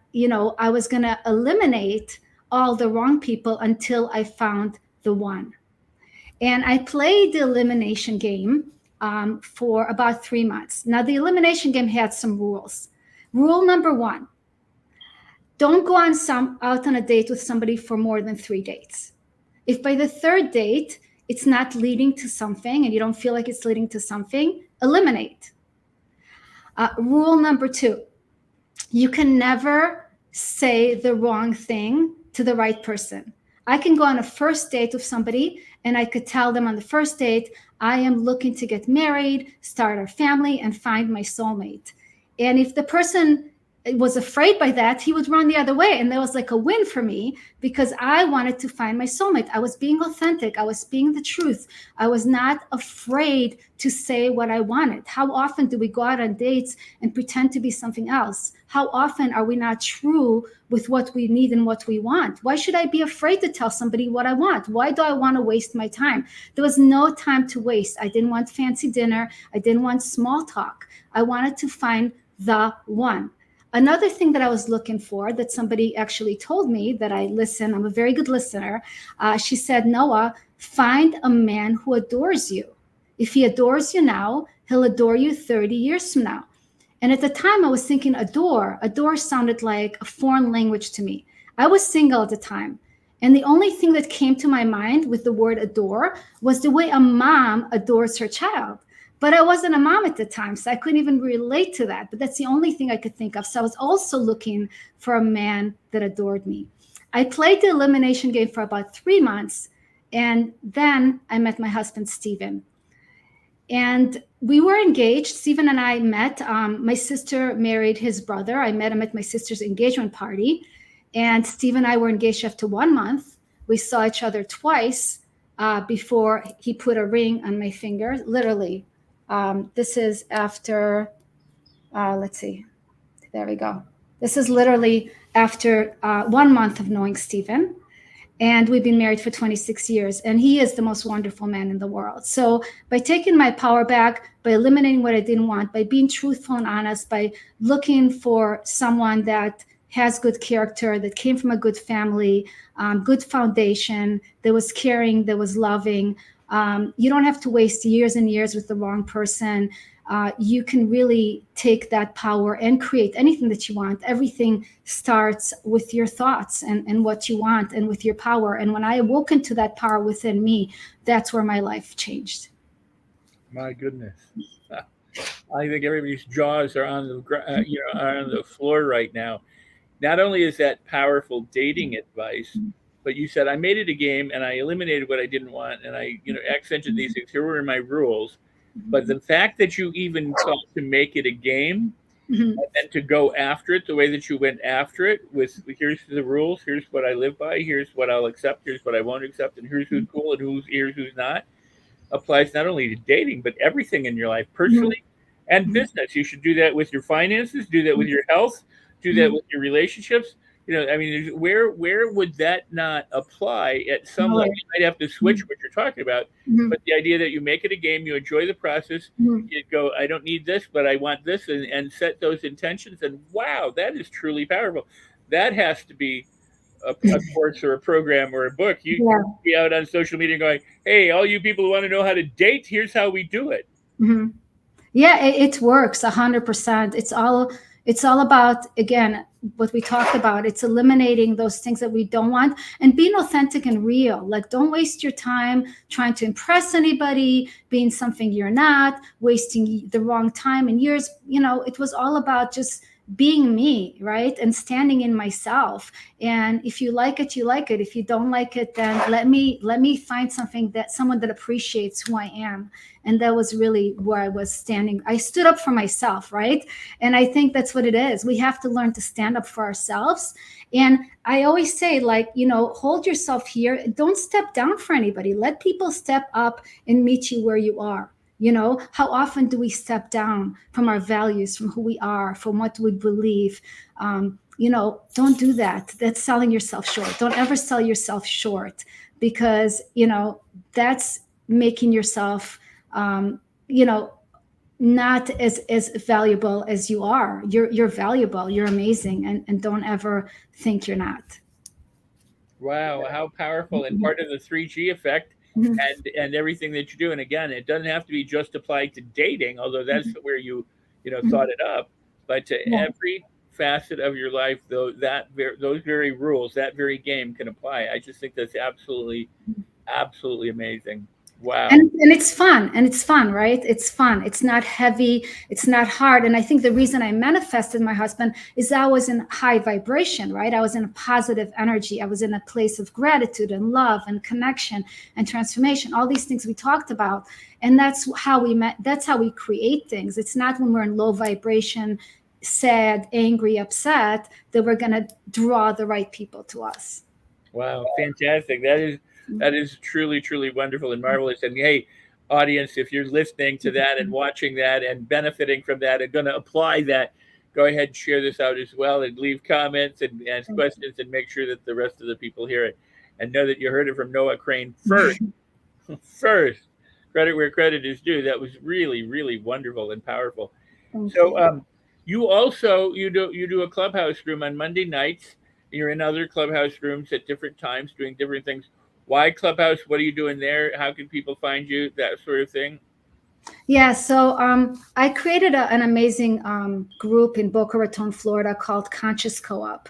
S2: I was going to eliminate all the wrong people until I found the one. And I played the Elimination Game for about 3 months. Now, the Elimination Game had some rules. Rule number 1, don't go out on a date with somebody for more than 3 dates. If by the 3rd date, it's not leading to something and you don't feel like it's leading to something, eliminate. Rule number 2, you can never say the wrong thing to the right person. I can go on a first date with somebody and I could tell them on the first date, I am looking to get married, start a family, and find my soulmate. And if the person was afraid by that, he would run the other way. And that was like a win for me because I wanted to find my soulmate. I was being authentic. I was speaking the truth. I was not afraid to say what I wanted. How often do we go out on dates and pretend to be something else? How often are we not true with what we need and what we want? Why should I be afraid to tell somebody what I want? Why do I want to waste my time? There was no time to waste. I didn't want fancy dinner. I didn't want small talk. I wanted to find the one. Another thing that I was looking for that somebody actually told me that I listen, I'm a very good listener. She said, Noah, find a man who adores you. If he adores you now, he'll adore you 30 years from now. And at the time I was thinking adore sounded like a foreign language to me. I was single at the time. And the only thing that came to my mind with the word adore was the way a mom adores her child. But I wasn't a mom at the time, so I couldn't even relate to that. But that's the only thing I could think of. So I was also looking for a man that adored me. I played the Elimination Game for about 3 months, and then I met my husband, Steven. And we were engaged. Steven and I met. My sister married his brother. I met him at my sister's engagement party. And Steven and I were engaged after 1 month. We saw each other twice before he put a ring on my finger, literally. This is after, let's see, there we go. This is literally after 1 month of knowing Steven. And we've been married for 26 years. And he is the most wonderful man in the world. So by taking my power back, by eliminating what I didn't want, by being truthful and honest, by looking for someone that has good character, that came from a good family, good foundation, that was caring, that was loving, you don't have to waste years and years with the wrong person. You can really take that power and create anything that you want. Everything starts with your thoughts and what you want and with your power. And when I awoke into that power within me, that's where my life changed.
S1: My goodness. I think everybody's jaws are on the floor right now. Not only is that powerful dating advice, but you said I made it a game and I eliminated what I didn't want and I, accented these things. Here were my rules. But the fact that you even thought to make it a game and to go after it the way that you went after it with here's the rules, here's what I live by, here's what I'll accept, here's what I won't accept, and here's who's cool and here's who's not, applies not only to dating, but everything in your life, personally and business. You should do that with your finances, do that with your health, do that with your relationships. Where would that not apply at some level? You might have to switch what you're talking about, but the idea that you make it a game, you enjoy the process, you go, I don't need this, but I want this, and set those intentions. And wow, that is truly powerful. That has to be a course or a program or a book. You be out on social media going, hey, all you people who want to know how to date, here's how we do it.
S2: Yeah, it works 100%. It's all, It's all about, again, what we talked about. It's eliminating those things that we don't want and being authentic and real. Like, don't waste your time trying to impress anybody, being something you're not, wasting the wrong time and years. It was all about just being me, right? And standing in myself. And if you like it, you like it. If you don't like it, then let me find someone that appreciates who I am. And that was really where I was standing. I stood up for myself, right? And I think that's what it is. We have to learn to stand up for ourselves. And I always say, like, hold yourself here. Don't step down for anybody. Let people step up and meet you where you are. How often do we step down from our values, from who we are, from what we believe? Don't do that. That's selling yourself short. Don't ever sell yourself short, because, that's making yourself, not as valuable as you are. You're valuable. You're amazing. And don't ever think you're not.
S1: Wow, how powerful, and part of the 3G effect. And everything that you do. And again, it doesn't have to be just applied to dating, although that's where you thought it up, but to every facet of your life, though, those very rules, that very game can apply. I just think that's absolutely amazing. Wow.
S2: And it's fun, right? It's fun. It's not heavy. It's not hard. And I think the reason I manifested my husband is I was in high vibration, right? I was in a positive energy. I was in a place of gratitude and love and connection and transformation, all these things we talked about. And that's how we met. That's how we create things. It's not when we're in low vibration, sad, angry, upset, that we're going to draw the right people to us.
S1: Wow. Fantastic. That is truly, truly wonderful and marvelous. And hey, audience, if you're listening to that and watching that and benefiting from that and going to apply that, go ahead and share this out as well, and leave comments and ask questions, and make sure that the rest of the people hear it. And know that you heard it from Noah Crane first. First, credit where credit is due. That was really, really wonderful and powerful. So you also you do a clubhouse room on Monday nights. You're in other clubhouse rooms at different times doing different things. Why Clubhouse? What are you doing there? How can people find you? That sort of thing.
S2: Yeah, so I created an amazing group in Boca Raton, Florida, called Conscious Co-op.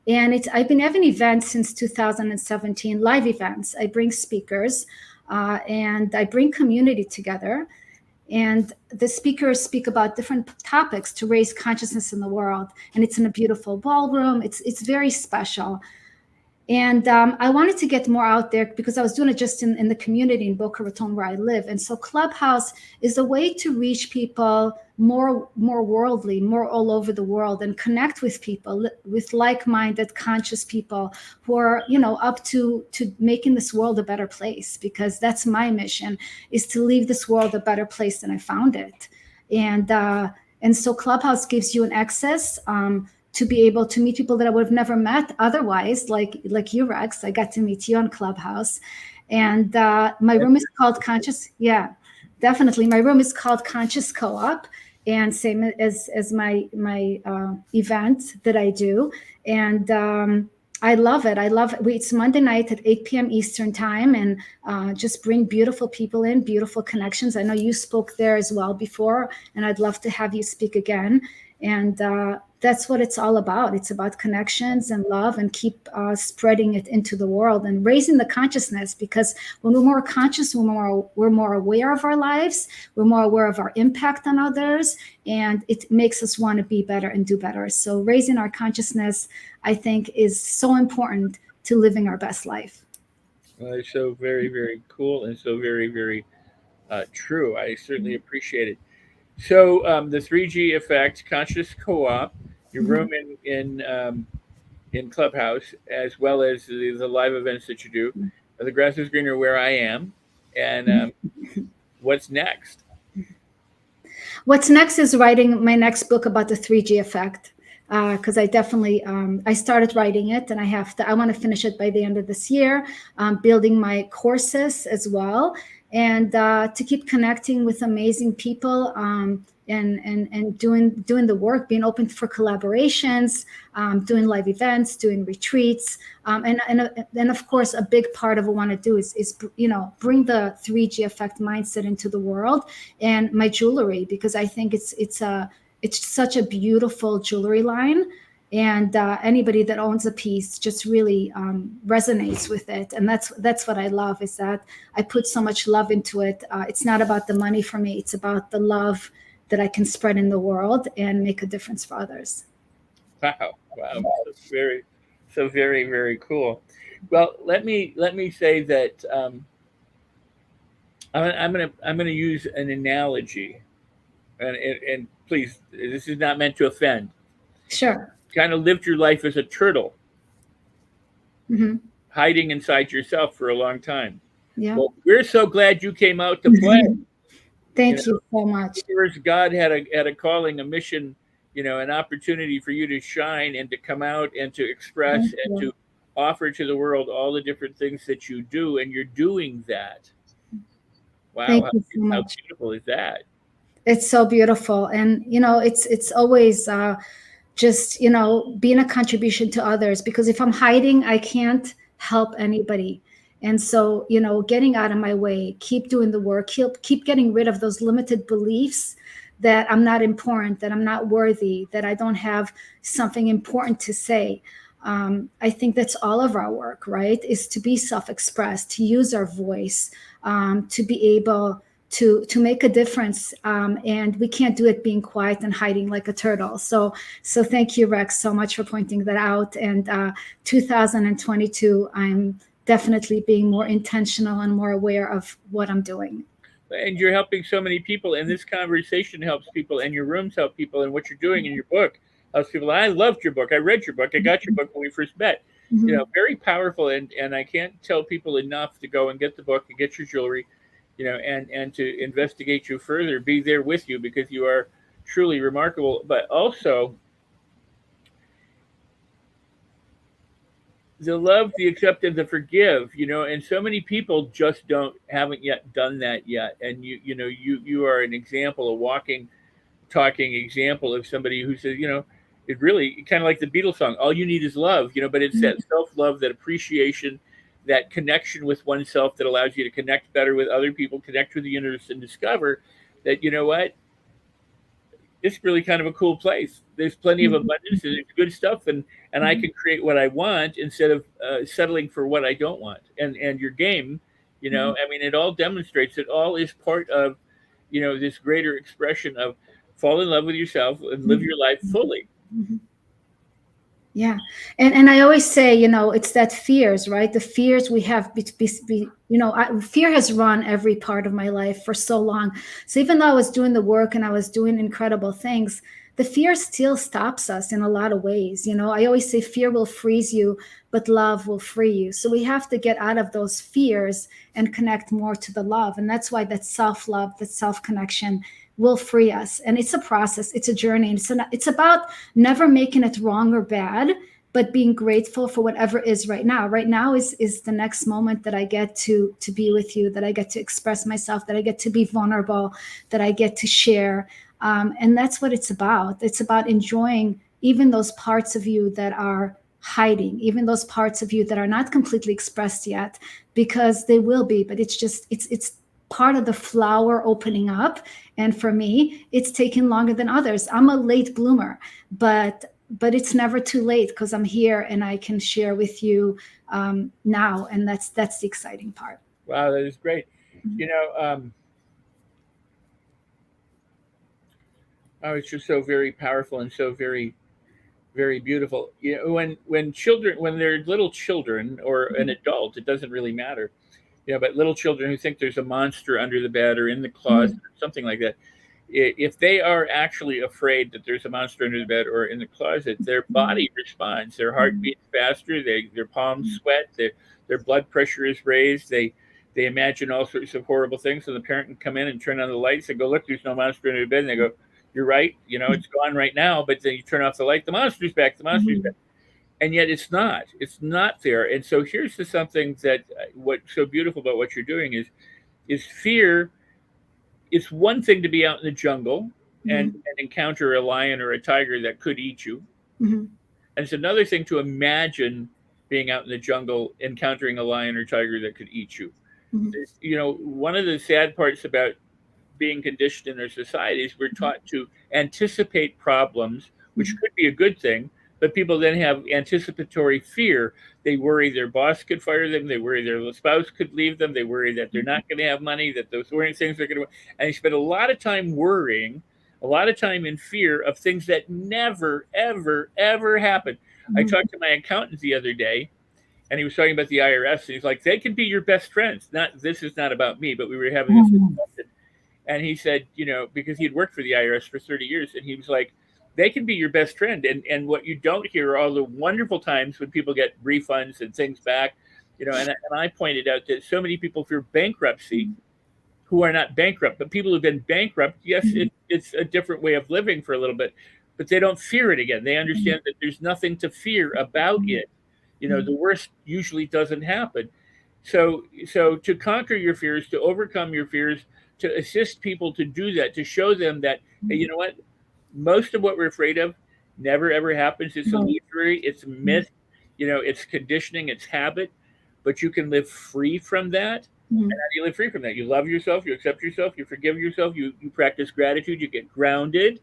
S2: And I've been having events since 2017, live events. I bring speakers and I bring community together. And the speakers speak about different topics to raise consciousness in the world. And it's in a beautiful ballroom. It's very special. And I wanted to get more out there because I was doing it just in the community in Boca Raton where I live. And so Clubhouse is a way to reach people more worldly, more all over the world, and connect with people, with like-minded, conscious people who are, up to making this world a better place, because that's my mission, is to leave this world a better place than I found it. And so Clubhouse gives you an access to be able to meet people that I would have never met otherwise, like you, Rex. I got to meet you on Clubhouse. And my room is called Conscious. Yeah, definitely. My room is called Conscious Co-op, and same as my event that I do. And I love it. It's Monday night at 8 p.m. Eastern time, and just bring beautiful people in, beautiful connections. I know you spoke there as well before, and I'd love to have you speak again. And that's what it's all about. It's about connections and love, and keep spreading it into the world and raising the consciousness, because when we're more conscious, we're more aware of our lives, we're more aware of our impact on others, and it makes us want to be better and do better. So raising our consciousness, I think, is so important to living our best life.
S1: Well, it's so very, very cool, and so very, very true. I certainly appreciate it. So the 3G effect, Conscious Co-op, your room in Clubhouse, as well as the live events that you do. The grass is greener where I am. And what's next?
S2: What's next is writing my next book about the 3G effect. Because I definitely, I started writing it, and I want to finish it by the end of this year, building my courses as well. And to keep connecting with amazing people, and doing the work, being open for collaborations, doing live events, doing retreats, and of course, a big part of what I want to do is bring the 3G effect mindset into the world, and my jewelry, because I think it's it's such a beautiful jewelry line. And anybody that owns a piece just really resonates with it. And that's what I love, is that I put so much love into it. It's not about the money for me. It's about the love that I can spread in the world and make a difference for others.
S1: Wow. So very, very cool. Well, let me say that I'm gonna use an analogy, and please, this is not meant to offend.
S2: Sure.
S1: Kind of lived your life as a turtle,
S2: Mm-hmm.
S1: hiding inside yourself for a long time.
S2: Yeah.
S1: Well, we're so glad you came out to play.
S2: Thank you so much.
S1: God had a calling, a mission, an opportunity for you to shine and to come out and to express
S2: Thank
S1: and
S2: you.
S1: to offer to the world all the different things that you do, and you're doing that. Wow,
S2: Thank you so
S1: how
S2: much.
S1: beautiful is that?
S2: It's so beautiful. And, it's always just, being a contribution to others, because if I'm hiding, I can't help anybody. And so, getting out of my way, keep doing the work, keep getting rid of those limited beliefs that I'm not important, that I'm not worthy, that I don't have something important to say. I think that's all of our work, right? Is to be self-expressed, to use our voice, to be able to make a difference, and we can't do it being quiet and hiding like a turtle. So thank you, Rex, so much for pointing that out. And 2022, I'm definitely being more intentional and more aware of what I'm doing.
S1: And you're helping so many people, and this conversation helps people, and your rooms help people, and what you're doing in your book helps people. I loved your book. I read your book. I got your book when we first met.
S2: Mm-hmm.
S1: Very powerful, and I can't tell people enough to go and get the book and get your jewelry, and to investigate you further, be there with you, because you are truly remarkable. But also, the love, the accept, and the forgive, and so many people just haven't yet done that yet. And you are an example, a walking, talking example of somebody who says, it really kind of like the Beatles song, all you need is love, but it's that self-love, that appreciation, that connection with oneself that allows you to connect better with other people, connect with the universe, and discover that, what, it's really kind of a cool place. There's plenty of abundance and it's good stuff, and I can create what I want instead of settling for what I don't want. And your game, I mean, it all demonstrates, it all is part of, this greater expression of fall in love with yourself and live your life fully.
S2: Mm-hmm. Yeah. And I always say, it's that fears, right? The fears we have, fear has run every part of my life for so long. So even though I was doing the work and I was doing incredible things, the fear still stops us in a lot of ways. I always say fear will freeze you, but love will free you. So we have to get out of those fears and connect more to the love. And that's why that self-love, that self-connection will free us. And it's a process, it's a journey. And it's about never making it wrong or bad, but being grateful for whatever is right now. Right now is the next moment that I get to be with you, that I get to express myself, that I get to be vulnerable, that I get to share. And that's what it's about. It's about enjoying even those parts of you that are hiding, even those parts of you that are not completely expressed yet, because they will be, but it's part of the flower opening up. And for me, it's taken longer than others. I'm a late bloomer, but it's never too late, because I'm here and I can share with you now. And that's the exciting part.
S1: Wow, that is great. It's just so very powerful and so very, very beautiful. When they're little children or an adult, it doesn't really matter. But little children who think there's a monster under the bed or in the closet, or something like that, if they are actually afraid that there's a monster under the bed or in the closet, their body responds. Their heart beats faster. Their palms sweat. Their blood pressure is raised. They imagine all sorts of horrible things. And the parent can come in and turn on the lights and go, look, there's no monster under the bed. And they go, you're right. It's gone right now. But then you turn off the light. The monster's back. The monster's back. And yet it's not there. And so here's something that what's so beautiful about what you're doing is fear. It's one thing to be out in the jungle and encounter a lion or a tiger that could eat you. And it's another thing to imagine being out in the jungle, encountering a lion or tiger that could eat you. One of the sad parts about being conditioned in our societies, we're taught to anticipate problems, which could be a good thing, but people then have anticipatory fear. They worry their boss could fire them. They worry their spouse could leave them. They worry that they're not going to have money, that those things are going to, and they spend a lot of time worrying, a lot of time in fear of things that never, ever, ever happen. I talked to my accountant the other day, and he was talking about the IRS, and he's like, they can be your best friends. This is not about me, but we were having this discussion. And he said, because he had worked for the IRS for 30 years, and he was like, they can be your best friend. And what you don't hear are all the wonderful times when people get refunds and things back, and I pointed out that so many people fear bankruptcy who are not bankrupt, but people who've been bankrupt, yes, it's a different way of living for a little bit, but they don't fear it again. They understand that there's nothing to fear about it. The worst usually doesn't happen. So to conquer your fears, to overcome your fears, to assist people to do that, to show them that, hey, you know what? Most of what we're afraid of never, ever happens. It's illusory. It's a myth. It's conditioning. It's habit. But you can live free from that. And how do you live free from that? You love yourself. You accept yourself. You forgive yourself. You practice gratitude. You get grounded.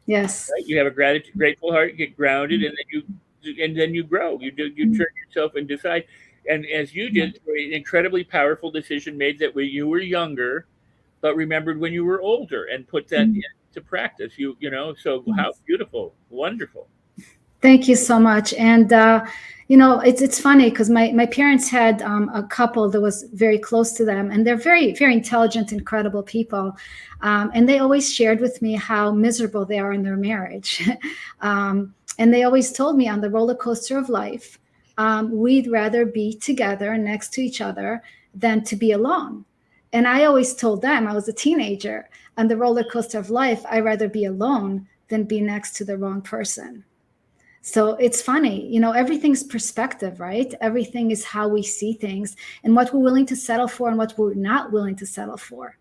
S2: Yes.
S1: Right? You have a grateful heart. You get grounded, and then you grow. You turn yourself and decide. And as you did, an incredibly powerful decision made that when you were younger, but remembered when you were older, and put that into practice. So how beautiful, wonderful.
S2: Thank you so much. And it's funny because my parents had a couple that was very close to them, and they're very, very intelligent, incredible people. And they always shared with me how miserable they are in their marriage. And they always told me, on the roller coaster of life, we'd rather be together next to each other than to be alone. And I always told them, I was a teenager, on the roller coaster of life, I'd rather be alone than be next to the wrong person. So it's funny, everything's perspective, right? Everything is how we see things and what we're willing to settle for and what we're not willing to settle for.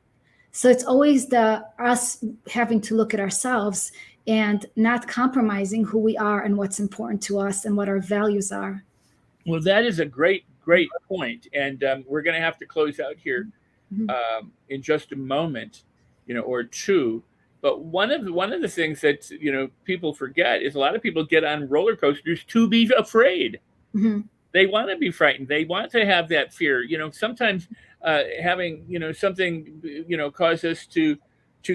S2: So it's always us having to look at ourselves and not compromising who we are and what's important to us and what our values are.
S1: Well, that is a great, great point. And we're going to have to close out here in just a moment, or two. But one of the things that people forget is a lot of people get on roller coasters to be afraid. They want to be frightened. They want to have that fear. Sometimes having something cause us to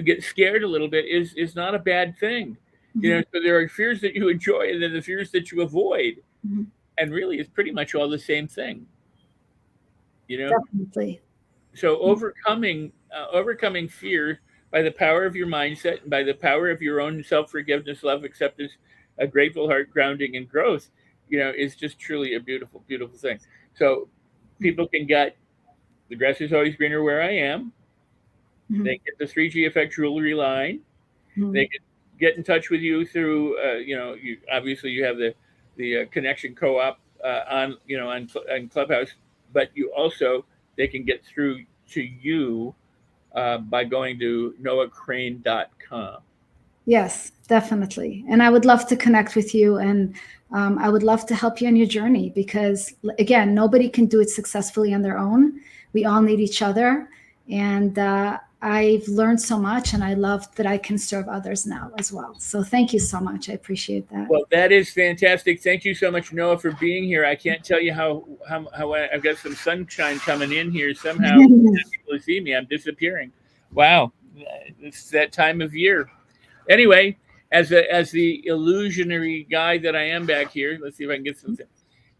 S1: get scared a little bit is not a bad thing. So there are fears that you enjoy, and then the fears that you avoid, and really it's pretty much all the same thing.
S2: Definitely.
S1: So overcoming fear by the power of your mindset and by the power of your own self-forgiveness, love, acceptance, a grateful heart, grounding, and growth, is just truly a beautiful, beautiful thing. So people can get The Grass is Always Greener Where I Am. They get the 3G Effect jewelry line. They can get in touch with you through, obviously you have the Connection Co-op on Clubhouse, but they can get through to you by going to noahcrane.com.
S2: Yes, definitely. And I would love to connect with you, and I would love to help you on your journey, because again, nobody can do it successfully on their own. We all need each other. And I've learned so much, and I love that I can serve others now as well. So thank you so much. I appreciate that.
S1: Well, that is fantastic. Thank you so much, Noah, for being here. I can't tell you how I've got some sunshine coming in here somehow. People see me. I'm disappearing. Wow. It's that time of year. Anyway, as the illusionary guy that I am back here, let's see if I can get something.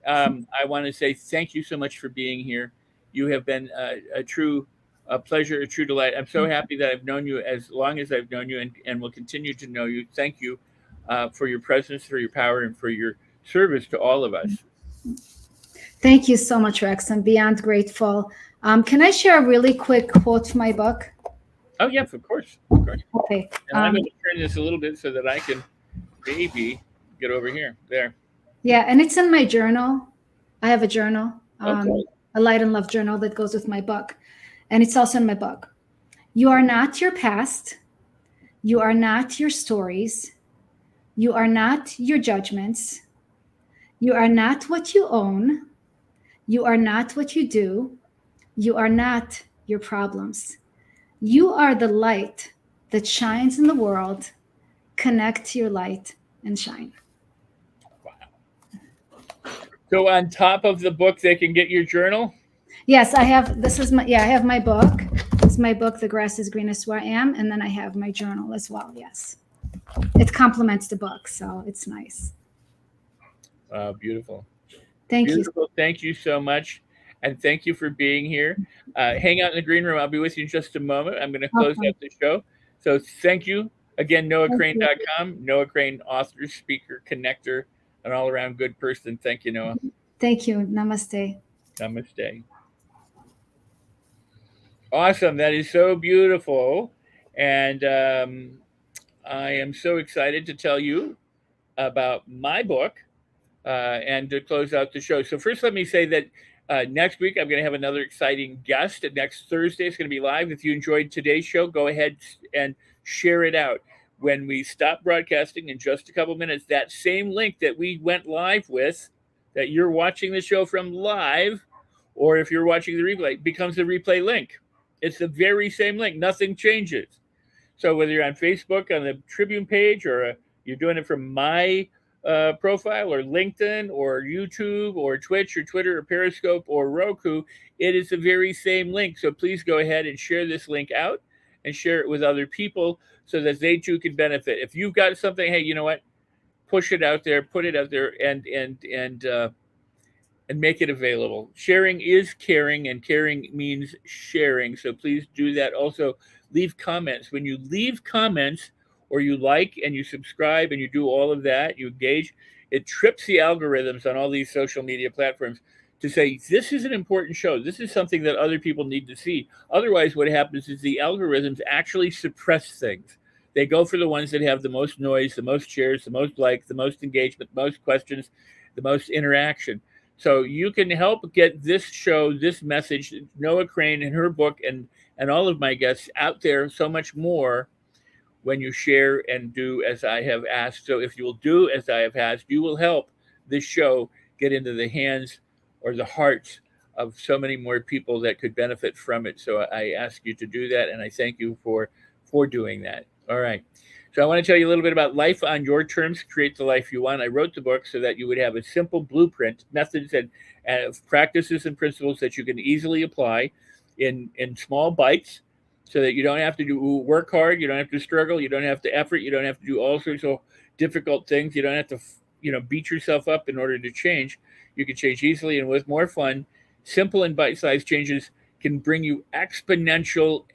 S1: I want to say thank you so much for being here. You have been a true pleasure, a true delight. I'm so happy that I've known you as long as I've known you, and will continue to know you. Thank you for your presence, for your power, and for your service to all of us.
S2: Thank you so much, Rex. I'm beyond grateful. Can I share a really quick quote from my book?
S1: Oh, yes, of course. Of course.
S2: Okay.
S1: And I'm going to turn this a little bit so that I can maybe get over here. There.
S2: Yeah, and it's in my journal. I have a journal,
S1: Okay.
S2: a Light and Love journal that goes with my book. And it's also in my book. You are not your past. You are not your stories. You are not your judgments. You are not what you own. You are not what you do. You are not your problems. You are the light that shines in the world. Connect to your light and shine.
S1: So on top of the book, they can get your journal?
S2: Yes, I have. I have my book. It's my book, The Grass is Greenest Where I Am. And then I have my journal as well. Yes. It complements the book. So it's nice.
S1: Beautiful.
S2: Thank you.
S1: Thank you so much. And thank you for being here. Hang out in the green room. I'll be with you in just a moment. I'm going to close out the show. So thank you. Again, NoahCrane.com. Noah Crane, author, speaker, connector, an all-around good person. Thank you, Noah.
S2: Thank you. Namaste.
S1: Namaste. Awesome. That is so beautiful. And I am so excited to tell you about my book and to close out the show. So first, let me say that next week, I'm going to have another exciting guest. Next Thursday, it's going to be live. If you enjoyed today's show, go ahead and share it out. When we stop broadcasting in just a couple minutes, that same link that we went live with, that you're watching the show from live, or if you're watching the replay, becomes the replay link. It's the very same link. Nothing changes. So whether you're on Facebook, on the Tribune page, or you're doing it from my profile, or LinkedIn, or YouTube, or Twitch, or Twitter, or Periscope, or Roku, it is the very same link. So please go ahead and share this link out and share it with other people so that they too can benefit. If you've got something, hey, you know what? Push it out there, put it out there, and make it available. Sharing is caring, and caring means sharing. So please do that. Also, leave comments. When you leave comments, or you like and you subscribe and you do all of that, you engage, it trips the algorithms on all these social media platforms to say, this is an important show. This is something that other people need to see. Otherwise, what happens is the algorithms actually suppress things. They go for the ones that have the most noise, the most shares, the most likes, the most engagement, the most questions, the most interaction. So you can help get this show, this message, Noah Crane and her book, and all of my guests out there so much more when you share and do as I have asked. So if you will do as I have asked, you will help this show get into the hands or the hearts of so many more people that could benefit from it. So I ask you to do that, and I thank you for doing that. All right. So I want to tell you a little bit about Life on Your Terms, Create the Life You Want. I wrote the book so that you would have a simple blueprint, methods, and practices and principles that you can easily apply in small bites, so that you don't have to work hard, you don't have to struggle, you don't have to effort, you don't have to do all sorts of difficult things. You don't have to, beat yourself up in order to change. You can change easily and with more fun. Simple and bite-sized changes can bring you exponential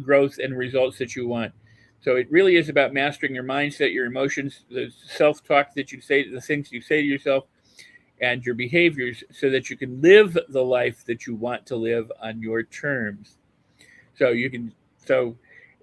S1: growth and results that you want. So it really is about mastering your mindset, your emotions, the self-talk that you say, the things you say to yourself, and your behaviors, so that you can live the life that you want to live on your terms. So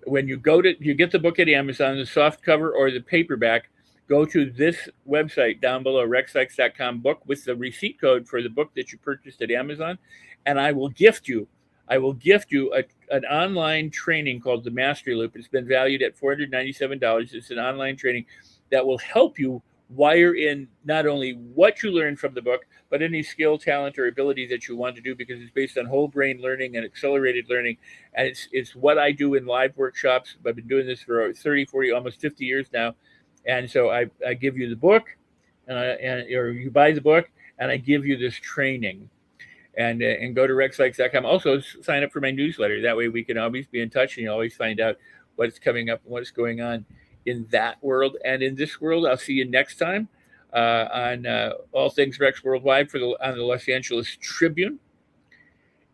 S1: when you get the book at Amazon, the soft cover or the paperback, go to this website down below, rexsikes.com, book with the receipt code for the book that you purchased at Amazon, and I will gift you an online training called the Mastery Loop. It's been valued at $497. It's an online training that will help you wire in not only what you learn from the book, but any skill, talent, or ability that you want to do, because it's based on whole brain learning and accelerated learning. And it's what I do in live workshops. I've been doing this for 30, 40, almost 50 years now. And so I give you the book, or you buy the book, and I give you this training. And go to rexsikes.com. Also, sign up for my newsletter. That way we can always be in touch, and you always find out what's coming up and what's going on in that world and in this world. I'll see you next time on All Things Rex Worldwide on the Los Angeles Tribune.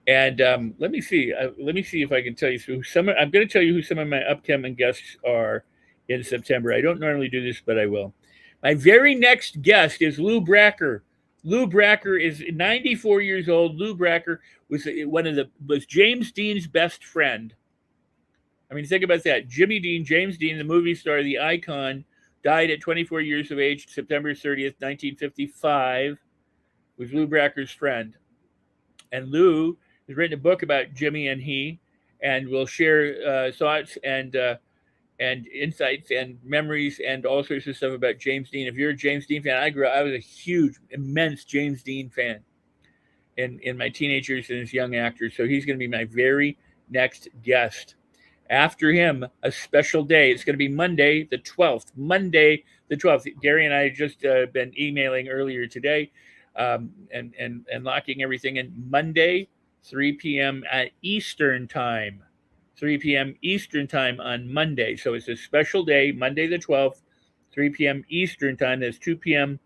S1: And let me see if I can tell you I'm going to tell you who some of my upcoming guests are in September. I don't normally do this, but I will. My very next guest is Lou Bracker. Lou Bracker is 94 years old. Lou Bracker was James Dean's best friend. I mean, think about that. Jimmy Dean, James Dean, the movie star, the icon, died at 24 years of age, September 30th, 1955, was Lou Bracker's friend. And Lou has written a book about Jimmy and he, and will share thoughts and insights and memories and all sorts of stuff about James Dean. If you're a James Dean fan, I was a huge, immense James Dean fan in my teenage years and as a young actor. So he's going to be my very next guest. After him, a special day. It's going to be Monday the 12th. Monday the 12th. Gary and I just been emailing earlier today and locking everything in. Monday, 3 p.m. at Eastern Time. 3 p.m. Eastern Time on Monday. So it's a special day, Monday the 12th, 3 p.m. Eastern Time. That's 2 p.m.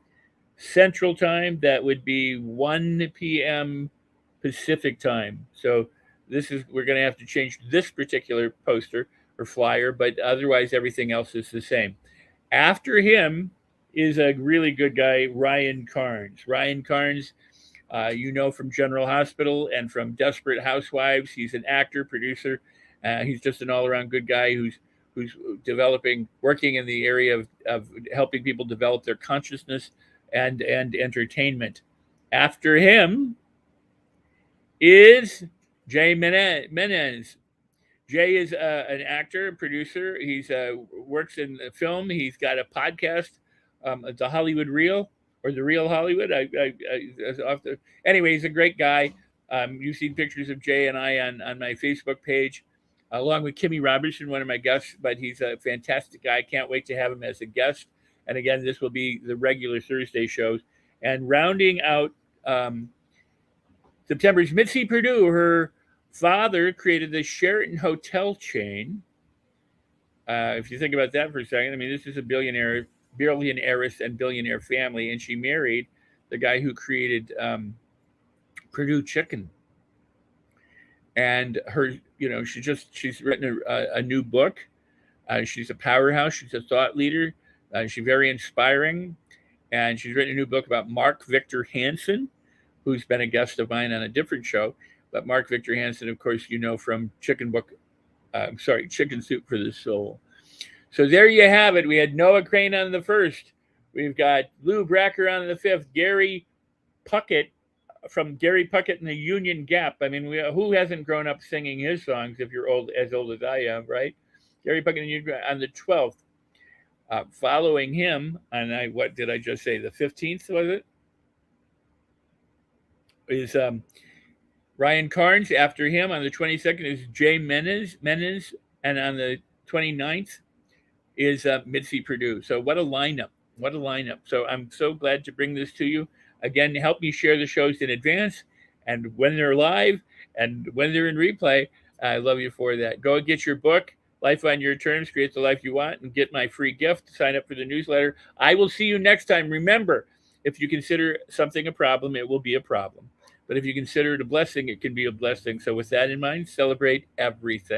S1: Central Time. That would be 1 p.m. Pacific Time. So we're going to have to change this particular poster or flyer, but otherwise everything else is the same. After him is a really good guy, Ryan Carnes. Ryan Carnes, from General Hospital and from Desperate Housewives. He's an actor, producer. He's just an all-around good guy who's working in the area of helping people develop their consciousness and entertainment. After him is Jay Menez. Jay is an actor, producer. He's works in film. He's got a podcast, The Hollywood Reel or The Real Hollywood. Anyway, he's a great guy. You've seen pictures of Jay and I on my Facebook page, along with Kimmy Robertson, one of my guests. But he's a fantastic guy. Can't wait to have him as a guest. And again, this will be the regular Thursday shows. And rounding out September's Mitzi Perdue. Her father created the Sheraton hotel chain. If you think about that for a second, I mean, this is a billionairess and billionaire family, and she married the guy who created Perdue Chicken. And her, she's written a new book. She's a powerhouse. She's a thought leader. She's very inspiring. And she's written a new book about Mark Victor Hansen, who's been a guest of mine on a different show. But Mark Victor Hansen, of course, from Chicken Soup for the Soul. So there you have it. We had Noah Crane on the first. We've got Lou Bracker on the fifth. Gary Puckett from Gary Puckett and the Union Gap. I mean, who hasn't grown up singing his songs if you're as old as I am, right? Gary Puckett and the Union Gap on the 12th. Following him, and what did I just say? The 15th, was it? Is Ryan Carnes. After him on the 22nd is Jay Menez, and on the 29th is Mitzi Perdue. So what a lineup. So I'm so glad to bring this to you. Again, help me share the shows in advance and when they're live and when they're in replay. I love you for that. Go and get your book, Life on Your Terms, Create the Life You Want, and get my free gift. Sign up for the newsletter. I will see you next time. Remember, if you consider something a problem, it will be a problem. But if you consider it a blessing, it can be a blessing. So with that in mind, celebrate everything.